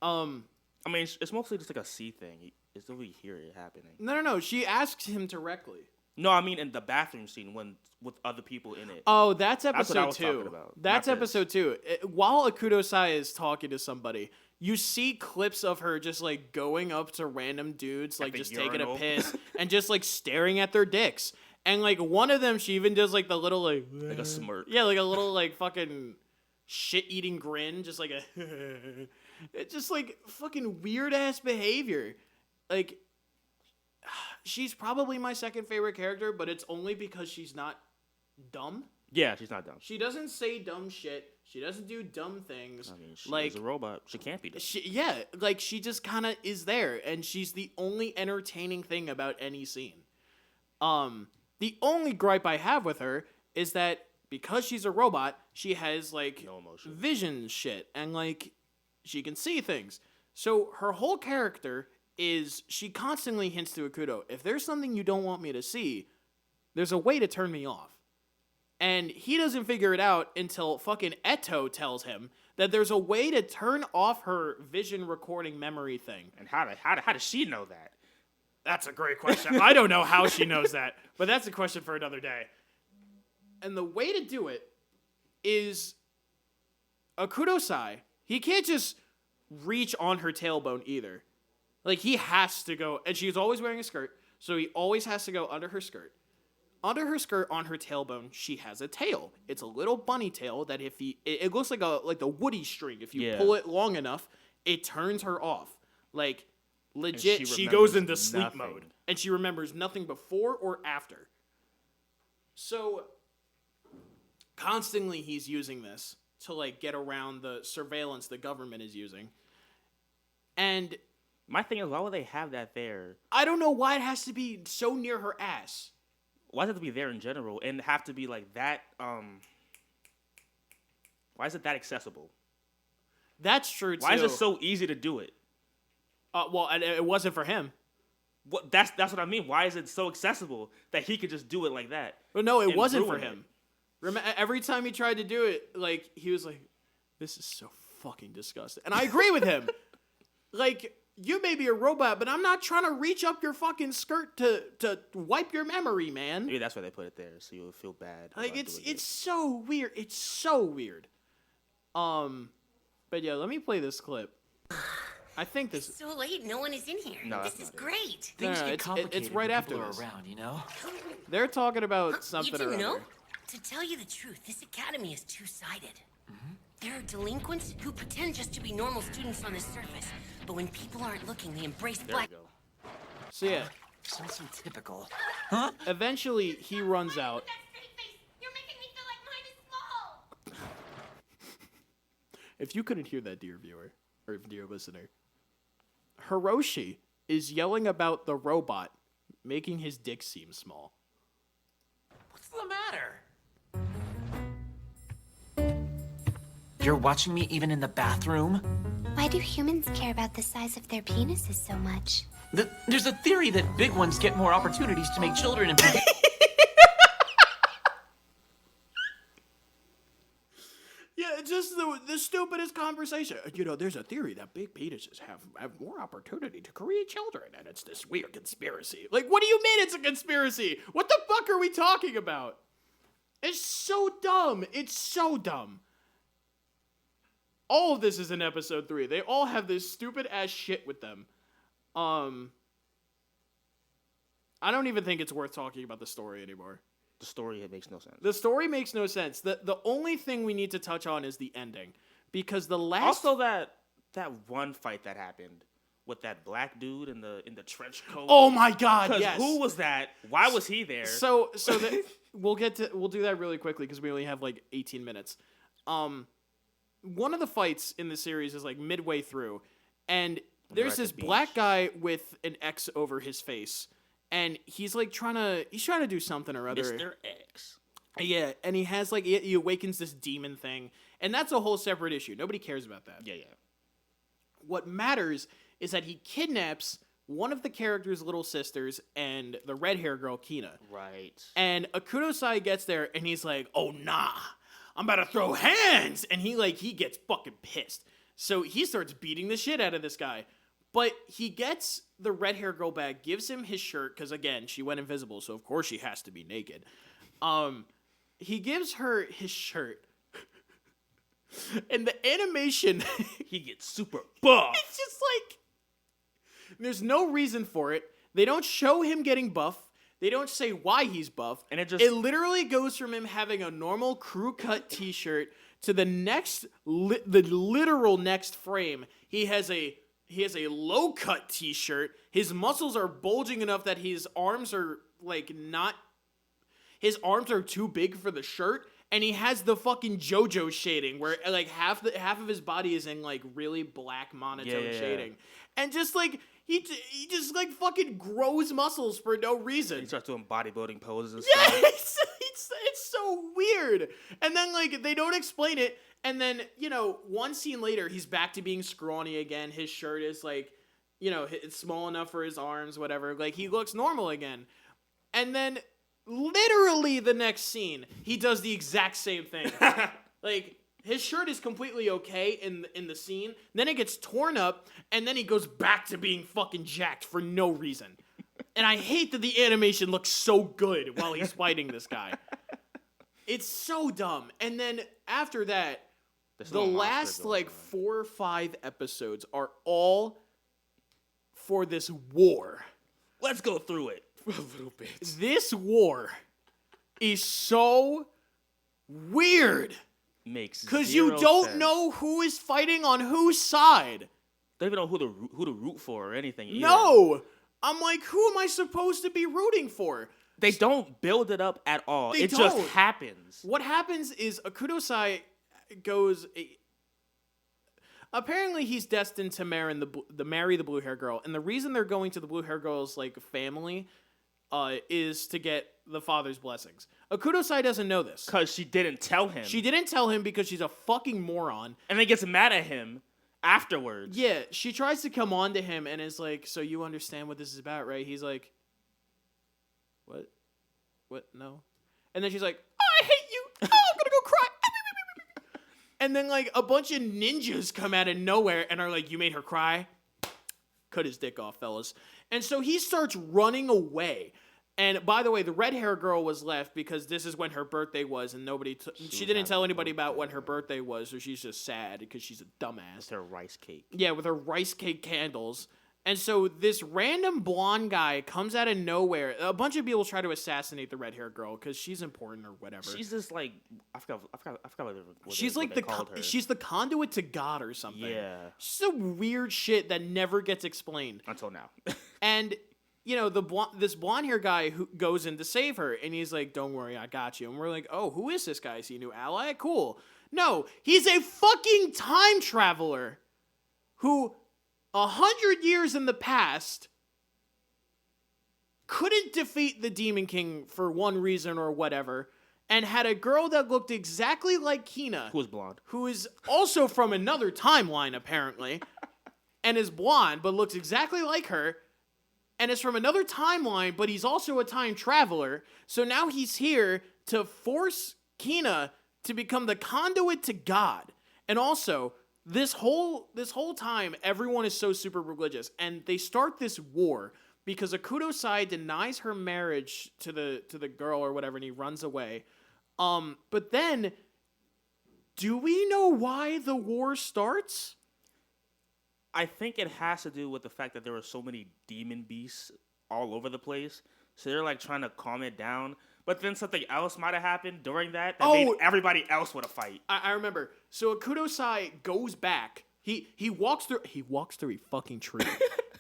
I mean, it's mostly just like a C thing. It's don't really hear it happening. No. She asks him directly. No, I mean in the bathroom scene with other people in it. Oh, that's episode what I was 2. talking about. That's Not episode 2. While Akuto Sai is talking to somebody, you see clips of her just like going up to random dudes, like just taking a piss and just like staring at their dicks. And like one of them, she even does like the little like a smirk. Yeah, like a little like fucking shit-eating grin, just like a it's just like fucking weird ass behavior. Like she's probably my second favorite character, but it's only because she's not dumb. Yeah, she's not dumb. She doesn't say dumb shit. She doesn't do dumb things. I mean, she's a robot. She can't be dumb. She just kind of is there, and she's the only entertaining thing about any scene. The only gripe I have with her is that because she's a robot, she has like no emotion, vision shit, and like she can see things. So her whole character is she constantly hints to Akuto, if there's something you don't want me to see, there's a way to turn me off. And he doesn't figure it out until fucking Eto tells him that there's a way to turn off her vision recording memory thing. And how does she know that? That's a great question. I don't know how she knows that, but that's a question for another day. And the way to do it is Akuto Sai, he can't just reach on her tailbone either. Like, he has to go, and she's always wearing a skirt, so he always has to go under her skirt. Under her skirt, on her tailbone, she has a tail. It's a little bunny tail that if it looks like the Woody string. If you pull it long enough, it turns her off. Like, Legit, she remembers goes into sleep nothing. mode. And she remembers nothing before or after. So, constantly he's using this to, like, get around the surveillance the government is using. And My thing is, why would they have that there? I don't know why it has to be so near her ass. Why does it have to be there in general and have to be like that? Why is it that accessible? That's true, too. Why is it so easy to do it? Well, it wasn't for him. What that's what I mean. Why is it so accessible that he could just do it like that? Well, no, it and wasn't for ruin him. Every time he tried to do it, like, he was like, this is so fucking disgusting. And I agree with him. Like, you may be a robot, but I'm not trying to reach up your fucking skirt to wipe your memory, man. Maybe that's why they put it there, so you'll feel bad. Like, about doing it's so weird. It's so weird. But yeah, let me play this clip. I think this. It's so late, no one is in here. No, this that's is not it. great. Things No, get it's complicated right when after people are this. around, you know? They're talking about something You didn't or know? other. To tell you the truth, this academy is two-sided. There are delinquents who pretend just to be normal students on the surface, but when people aren't looking, they embrace There we black. go. So yeah, So typical. eventually he runs out. You're making me feel like mine is small. If you couldn't hear that, dear viewer, or dear listener, Hiroshi is yelling about the robot making his dick seem small. What's the matter? You're watching me even in the bathroom? Why do humans care about the size of their penises so much? There's a theory that big ones get more opportunities to make children and Yeah, it's just the stupidest conversation. You know, there's a theory that big penises have more opportunity to create children, and it's this weird conspiracy. Like, what do you mean it's a conspiracy? What the fuck are we talking about? It's so dumb. It's so dumb. All of this is in episode 3. They all have this stupid ass shit with them. I don't even think it's worth talking about the story anymore. The story, it makes no sense. The story makes no sense. The only thing we need to touch on is the ending. Because the last... Also, that one fight that happened with that black dude in the trench coat. Oh my god, Because yes. who was that? Why was he there? So we'll do that really quickly because we only have like 18 minutes. One of the fights in the series is like midway through, and there's at the this beach. black guy with an X over his face, and he's like trying to do something or other. Mr. X. Yeah, and he has like he awakens this demon thing, and that's a whole separate issue. Nobody cares about that. Yeah. What matters is that he kidnaps one of the character's little sisters and the red hair girl Kina. Right. And Akudosai gets there and he's like, "Oh nah, I'm about to throw hands," and he gets fucking pissed. So he starts beating the shit out of this guy. But he gets the red hair girl back, gives him his shirt, because again, she went invisible, so of course she has to be naked. He gives her his shirt. And the animation, He gets super buff. it's just like, there's no reason for it. They don't show him getting buff. They don't say why he's buff. And it literally goes from him having a normal crew cut t-shirt to the next, the literal next frame. He has a low cut t-shirt. His muscles are bulging enough that his arms are his arms are too big for the shirt. And he has the fucking JoJo shading where like half of his body is in like really black monotone shading. And just like, he just like fucking grows muscles for no reason. He starts doing bodybuilding poses and Yeah, stuff. it's so weird. And then like they don't explain it. And then, you know, one scene later, he's back to being scrawny again. His shirt is like, you know, it's small enough for his arms, whatever. Like he looks normal again. And then literally the next scene, he does the exact same thing. Like his shirt is completely okay in the scene. Then it gets torn up, and then he goes back to being fucking jacked for no reason. And I hate that the animation looks so good while he's fighting this guy. It's so dumb. And then after that, the last like 4 or 5 episodes are all for this war. Let's go through it for a little bit. This war is so weird. Makes Because you zero don't sense. know who is fighting on whose side. They don't even know who to root for or anything. Either. No! I'm like, who am I supposed to be rooting for? They don't build it up at all. It just happens. What happens is Akudosai goes... Apparently, he's destined to marry the blue hair girl, and the reason they're going to the blue hair girl's like family is to get the father's blessings. Akudosai doesn't know this because she didn't tell him. She didn't tell him because she's a fucking moron, and then gets mad at him afterwards. Yeah, she tries to come on to him and is like, "So you understand what this is about, right?" He's like, "What? What? No." And then she's like, "I hate you. Oh, I'm gonna go cry." And then, like, a bunch of ninjas come out of nowhere and are like, "You made her cry? Cut his dick off, fellas." And so he starts running away. And by the way, the red hair girl was left because this is when her birthday was, and she didn't tell anybody about when her birthday was, so she's just sad because she's a dumbass. With her rice cake. Yeah, with her rice cake candles. And so this random blonde guy comes out of nowhere. A bunch of people try to assassinate the red hair girl because she's important or whatever. She's just like I forgot what she's like she's the conduit to God or something. Yeah, she's a weird shit that never gets explained until now. And you know this blonde hair guy who goes in to save her, and he's like, "Don't worry, I got you." And we're like, "Oh, who is this guy? Is he a new ally? Cool." No, he's a fucking time traveler who 100 years in the past couldn't defeat the Demon King for one reason or whatever, and had a girl that looked exactly like Kina, who was blonde, who is also from another timeline apparently, and is blonde but looks exactly like her, and is from another timeline, but he's also a time traveler. So now he's here to force Kina to become the conduit to God. And also, this whole time, everyone is so super religious, and they start this war because Akudosai denies her marriage to the girl or whatever, and he runs away. But then, do we know why the war starts? I think it has to do with the fact that there were so many demon beasts all over the place, so they're like trying to calm it down. But then something else might have happened during that made everybody else want to fight. I remember. So Akudosai goes back. He walks through a fucking tree.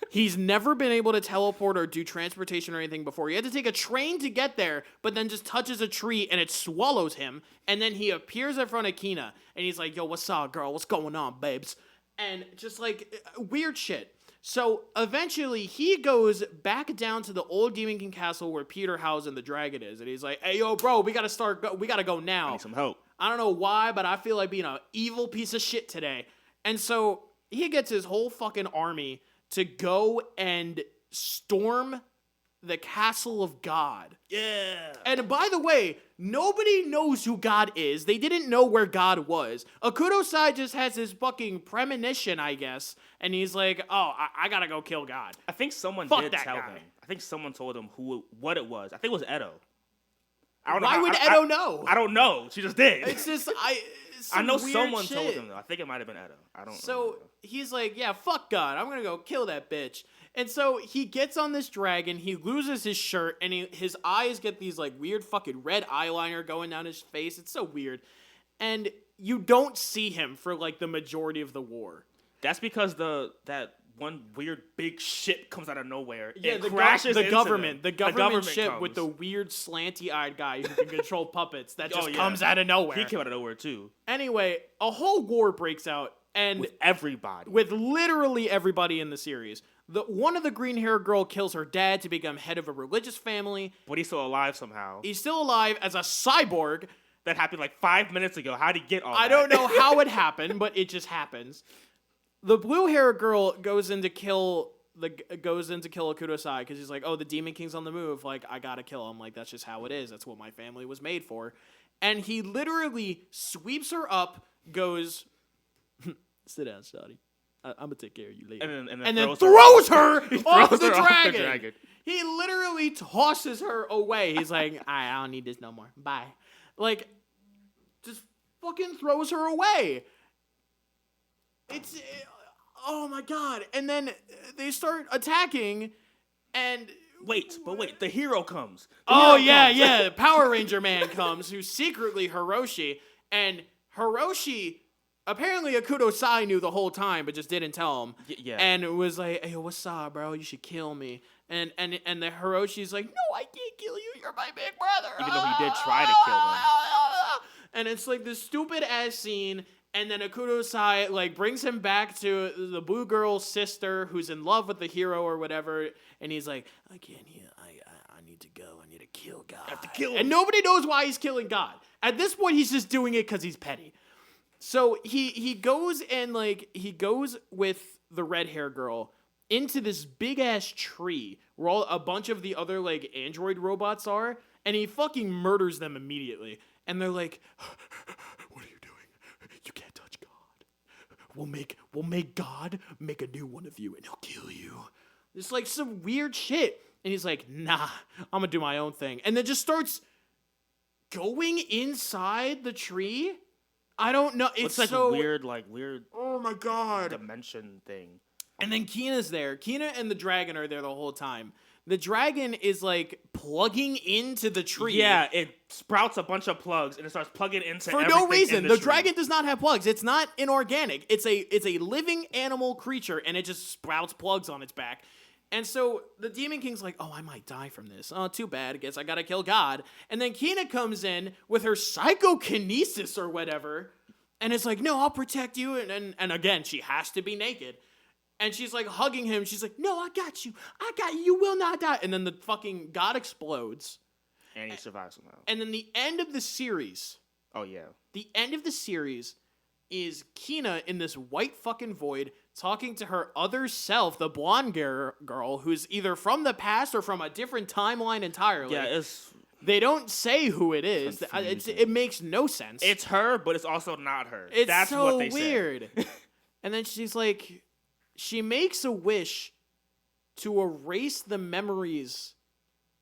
He's never been able to teleport or do transportation or anything before. He had to take a train to get there, but then just touches a tree and it swallows him. And then he appears in front of Kina and he's like, "Yo, what's up, girl? What's going on, babes?" And just like weird shit. So eventually he goes back down to the old Demon King castle where Peter House and the dragon is, and he's like, "Hey, yo, bro, we gotta go now. I need some help. I don't know why, but I feel like being an evil piece of shit today." And so he gets his whole fucking army to go and storm the castle of God. Yeah. And by the way, nobody knows who God is. They didn't know where God was. Akudosai just has this fucking premonition, I guess, and he's like, "Oh, I gotta go kill God." I think someone Fuck did that tell guy. him. I think someone told him what it was. I think it was Edo. I don't Why know. would Edo know? I don't know. She just did. It's just I know weird someone shit. told him though. I think it might have been Edo. I don't. So remember. he's like, "Yeah, fuck God. I'm gonna go kill that bitch." And so he gets on this dragon, he loses his shirt, and his eyes get these like weird fucking red eyeliner going down his face. It's so weird. And you don't see him for like the majority of the war. That's because that one weird big ship comes out of nowhere. Yeah, and crashes into government ship comes. with the weird slanty-eyed guy who can control puppets that just Oh, yeah. comes out of nowhere. He came out of nowhere too. Anyway, a whole war breaks out, and With everybody. with literally everybody in the series. One of the green hair girl kills her dad to become head of a religious family. But he's still alive somehow. He's still alive as a cyborg. That happened like 5 minutes ago. How did he get all I that? don't know how it happened, but it just happens. The blue hair girl goes in to kill Akudosai because he's like, "Oh, the Demon King's on the move. Like, I gotta kill him. Like, that's just how it is. That's what my family was made for." And he literally sweeps her up, goes, "Sit down, shawty. I'm gonna take care of you later." And then then throws her off throws the her off the dragon. dragon. He literally tosses her away. He's like, I don't need this no more. Bye. Like, just fucking throws her away. It's, oh my God. And then they start attacking, and... Wait, the hero comes. Yeah. Power Ranger man comes, who's secretly Hiroshi, and Hiroshi apparently Akuto Sai knew the whole time, but just didn't tell him. Yeah. And it was like, hey, what's up, bro? You should kill me. And the Hiroshi's like, no, I can't kill you. You're my big brother. Even though he did try to kill him. And it's like this stupid ass scene. And then Akuto Sai like brings him back to the blue girl's sister who's in love with the hero or whatever. And he's like, I can't hear. I need to go. I need to kill God. I have to kill him. And nobody knows why he's killing God. At this point, he's just doing it because he's petty. So he goes with the red hair girl into this big ass tree where a bunch of the other like android robots are, and he fucking murders them immediately. And they're like, what are you doing? You can't touch God. We'll make God make a new one of you, and he'll kill you. It's like some weird shit. And he's like, nah, I'm gonna do my own thing. And then just starts going inside the tree. I don't know. It's like so weird. Oh my God. Dimension thing. And then Kina's there. Kina and the dragon are there the whole time. The dragon is like plugging into the tree. Yeah, it sprouts a bunch of plugs and it starts plugging into for everything no reason. in the The tree. dragon does not have plugs. It's not inorganic. It's a living animal creature, and it just sprouts plugs on its back. And so the Demon King's like, oh, I might die from this. Oh, too bad. I guess I gotta kill God. And then Kina comes in with her psychokinesis or whatever, and it's like, no, I'll protect you. And again, she has to be naked. And she's like hugging him. She's like, no, I got you. I got you. You will not die. And then the fucking God explodes. And he survives somehow. And then the end of the series. Oh, yeah. The end of the series is Kina in this white fucking void talking to her other self, the blonde girl, who's either from the past or from a different timeline entirely. Yeah, they don't say who it is. It makes no sense. It's her, but it's also not her. It's That's so what they weird. And then she's like, she makes a wish to erase the memories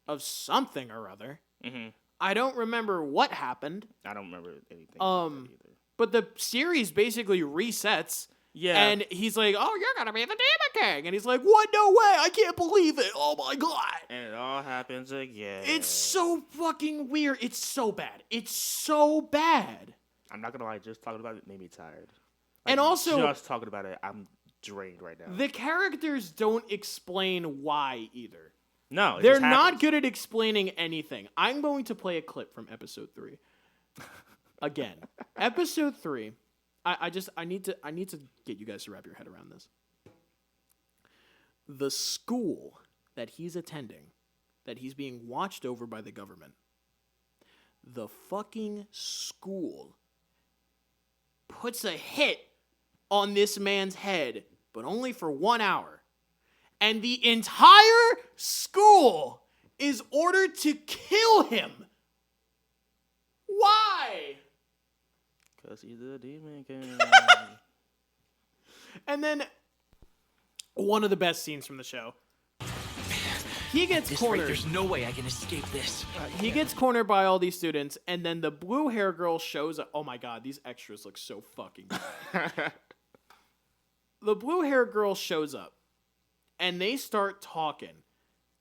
of something or other. Mm-hmm. I don't remember what happened. I don't remember anything about that either. But the series basically resets. Yeah. And he's like, oh, you're going to be the Demon King. And he's like, what? No way. I can't believe it. Oh, my God. And it all happens again. It's so fucking weird. It's so bad. It's so bad. I'm not going to lie. Just talking about it made me tired. And also, just talking about it, I'm drained right now. the characters don't explain why either. No, they're not good at explaining anything. I'm going to play a clip from episode 3. Again, episode 3. I need to get you guys to wrap your head around this. The school that he's attending, that he's being watched over by the government, the fucking school puts a hit on this man's head, but only for 1 hour. And the entire school is ordered to kill him. Why? Because he's the Demon King. And then one of the best scenes from the show. He gets cornered. There's no way I can escape this. He gets cornered by all these students, and then the blue hair girl shows up. Oh my God, these extras look so fucking bad. The blue hair girl shows up, and they start talking.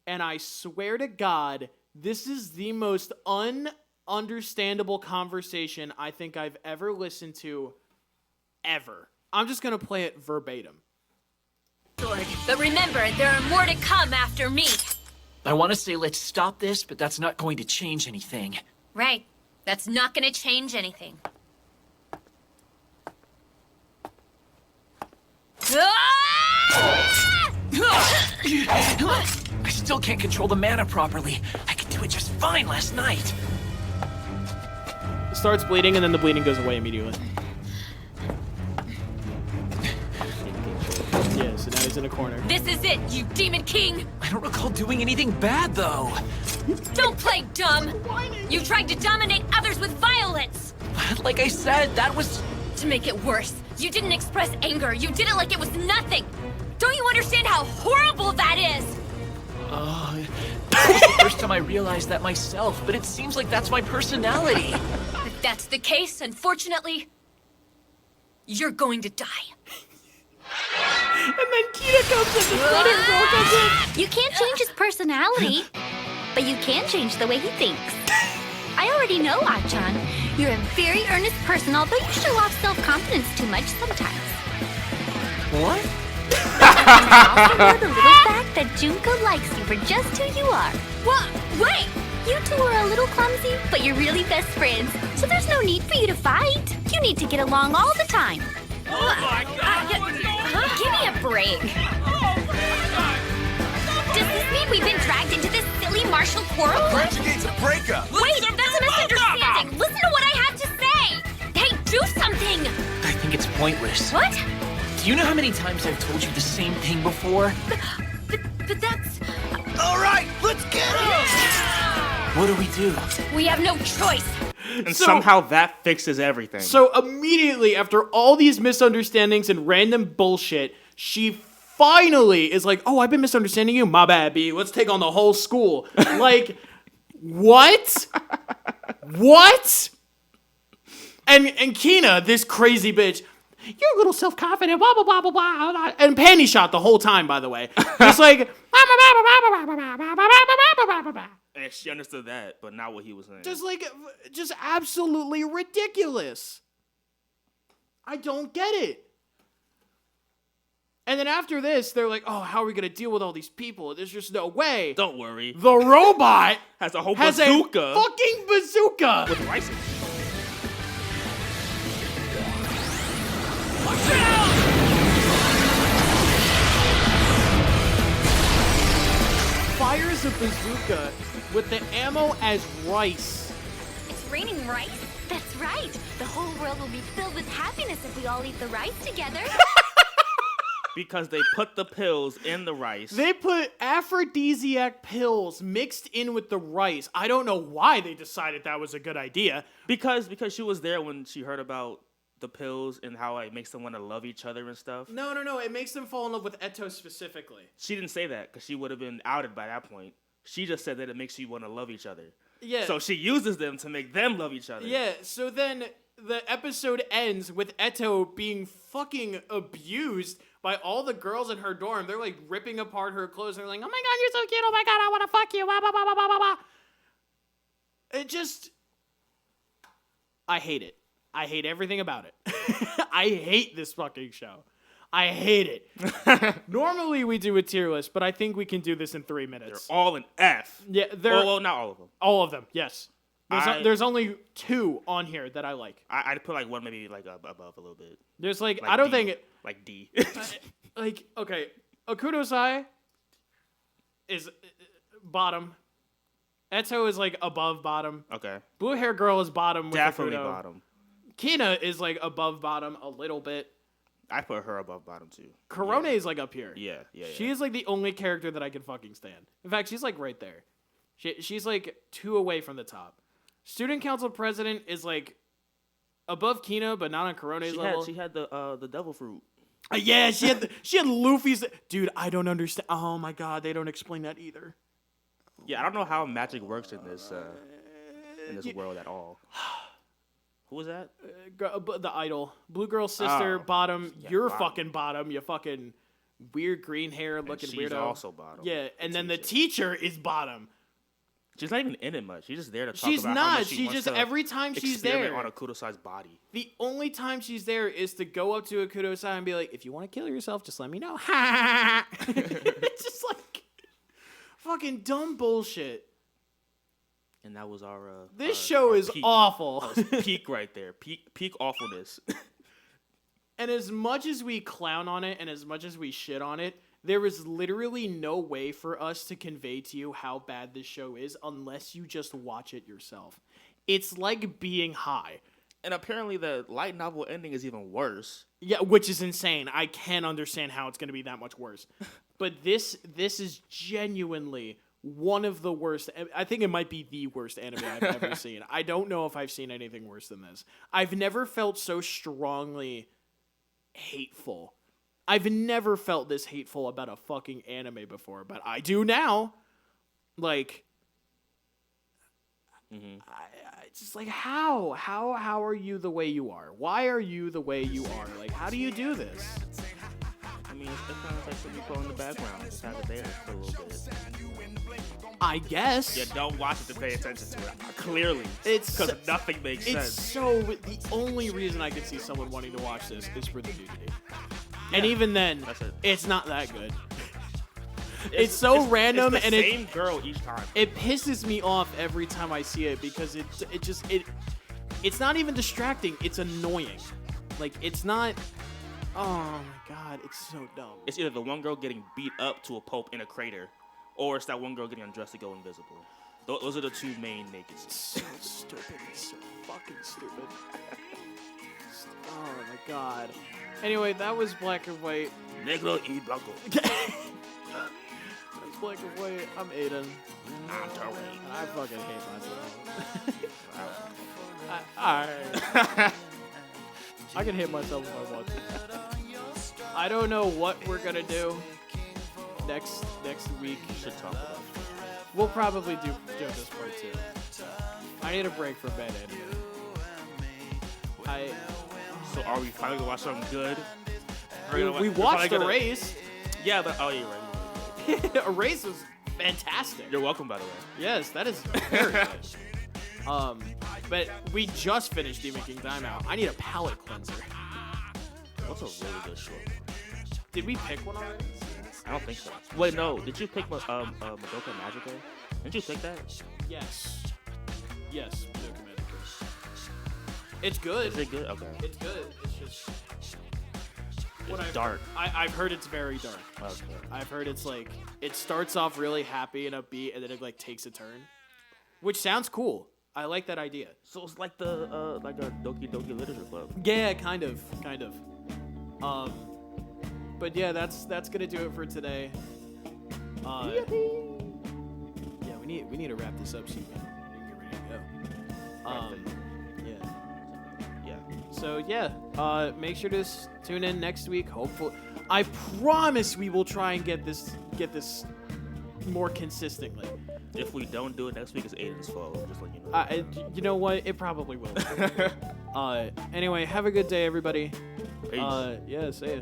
And I swear to God, this is the most ununderstandable conversation I think I've ever listened to, ever. I'm just going to play it verbatim. But remember, there are more to come after me. I want to say let's stop this, but that's not going to change anything. Right. That's not going to change anything. I still can't control the mana properly. I could do it just fine last night. It starts bleeding, and then the bleeding goes away immediately. Yeah, so now he's in a corner. This is it, you Demon King! I don't recall doing anything bad, though. Don't play dumb! You tried to dominate others with violence! Like I said, that was... To make it worse, you didn't express anger. You did it like it was nothing! Don't you understand how horrible that is? That was the first time I realized that myself, but it seems like that's my personality. If that's the case, unfortunately, you're going to die. And then Kita comes in, the red girl comes in. You can't change his personality, but you can change the way he thinks. I already know, Achan. You're a very earnest person, although you show off self-confidence too much sometimes. What? Also know the little fact that Junko likes you for just who you are. What? Wait! You two are a little clumsy, but you're really best friends, so there's no need for you to fight. You need to get along all the time. Oh my God! Give me a break. Does this mean we've been dragged into this silly martial quarrel? Perhaps it needs a breakup. Wait, that's a misunderstanding. Listen to what I have to say. Hey, do something. I think it's pointless. What? Do you know how many times I've told you the same thing before? But that's... All right, let's get him. What do we do? We have no choice. And So- somehow that fixes everything. So immediately after all these misunderstandings and random bullshit, she finally is like, "Oh, I've been misunderstanding you. My bad, B. Let's take on the whole school." Like, what? What? And Kina, this crazy bitch, you're a little self-confident, blah, blah, blah, blah, blah. And panty shot the whole time, by the way. Just like, and she understood that, but not what he was saying. just absolutely ridiculous. I don't get it. And then after this, they're like, "Oh, how are we gonna deal with all these people? There's just no way." Don't worry. The robot Has a whole has bazooka a fucking bazooka. with rifles. Fires a bazooka with the ammo as rice. It's raining rice? That's right. The whole world will be filled with happiness if we all eat the rice together. Because they put the pills in the rice. They put aphrodisiac pills mixed in with the rice. I don't know why they decided that was a good idea. Because she was there when she heard about the pills and how it makes them want to love each other and stuff. No. It makes them fall in love with Eto specifically. She didn't say that because she would have been outed by that point. She just said that it makes you want to love each other. Yeah. So she uses them to make them love each other. Yeah, so then the episode ends with Eto being fucking abused by all the girls in her dorm. They're like ripping apart her clothes and they're like, "Oh my god, you're so cute. Oh my god, I want to fuck you." Blah, blah, blah, blah, blah, blah. It just... I hate it. I hate everything about it. I hate this fucking show. I hate it. Normally we do a tier list, but I think we can do this in 3 They're minutes. all an F. Yeah, they're Well, not all of them. all of them. Yes. There's I- only 2 on here that I like. I'd put like one maybe like above a little bit. There's like, Like I don't D. think Like D. like, okay, Okudosai is bottom. Eto is like above bottom. Okay. Blue hair girl is bottom with Definitely Okudo. bottom. Kina is like above bottom a little bit. I put her above bottom too. Korone is like up here. Yeah. She is like the only character that I can fucking stand. In fact, she's like right there. She's like 2 away from the top. Student council president is like above Kina, but not on Korone's level. She had the devil fruit. Yeah, she had Luffy's. Dude, I don't understand. Oh my god, they don't explain that either. Yeah, I don't know how magic works in this world at all. Who was that? The idol, blue girl's sister, Oh. bottom. Yeah, You're bottom. fucking bottom. You fucking weird green hair looking She's weirdo. also bottom. Yeah, and then the teacher is bottom. She's not even in it much. She's just there to talk She's about how not. much She wants just to every time she's experiment there. on a Kudosai's body. The only time she's there is to go up to Okudosai and be like, "If you want to kill yourself, just let me know." It's just like fucking dumb bullshit. And that was our. This our- show our is peak. awful. That was peak right there. Peak awfulness. And as much as we clown on it and as much as we shit on it, there is literally no way for us to convey to you how bad this show is unless you just watch it yourself. It's like being high. And apparently the light novel ending is even worse. Yeah, which is insane. I can't understand how it's going to be that much worse. But this is genuinely one of the worst. I think it might be the worst anime I've ever seen. I don't know if I've seen anything worse than this. I've never felt so strongly hateful. I've never felt this hateful about a fucking anime before, but I do now. Like, I just like, how are you the way you are? Why are you the way you are? Like, how do you do this? I mean, it's kind of like some people in the background. Just have it there for a little bit. I guess. You don't watch it to pay attention to it. Clearly. It's because nothing makes It's sense. so. The only reason I could see someone wanting to watch this is for the nudity. And even then, That's it. it's not that good. It's so random, it's the and same girl each time. it pisses me off every time I see it because it's not even distracting. It's annoying. Like, it's not. Oh my god, it's so dumb. It's either the one girl getting beat up to a pulp in a crater, or it's that one girl getting undressed to go invisible. Those are the two main naked It's scenes. so stupid. It's so fucking stupid. Oh my god. Anyway, that was Black and White. Negro y blanco. That's Black and White. I'm Aiden. I'm Tony. I fucking hate myself. Alright. I can hit myself if I want to. I don't know what we're gonna do next week. Should talk about it. We'll probably do JoJo's Part 2. I need a break from bad anime. So are we finally gonna watch something good? We watched Erase. Yeah, but you're right. Erase was fantastic. You're welcome, by the way. Yes, that is very good. But we just finished Demon King Daimao. I need a palate cleanser. What's a really good short one? Did we pick one already? I don't think so. Wait, no. Did you pick Madoka Magica? Didn't you pick that? Yes. Yes, Madoka Magica. It's good. Is it good? Okay. It's good. It's just It's dark. I've heard it's very dark. Okay. I've heard it's like it starts off really happy and upbeat, and then it like takes a turn, which sounds cool. I like that idea. So it's like the like a Doki Doki Literature Club. Yeah, kind of. But yeah, that's gonna do it for today. Yeah, we need to wrap this up so we can get ready to go. Yeah. So yeah, make sure to tune in next week. Hopefully, I promise we will try and get this more consistently. If we don't do it next week, it's Aiden's fault. Just let you know. You know what? It probably will. Anyway, have a good day, everybody. Peace. Yeah, see ya.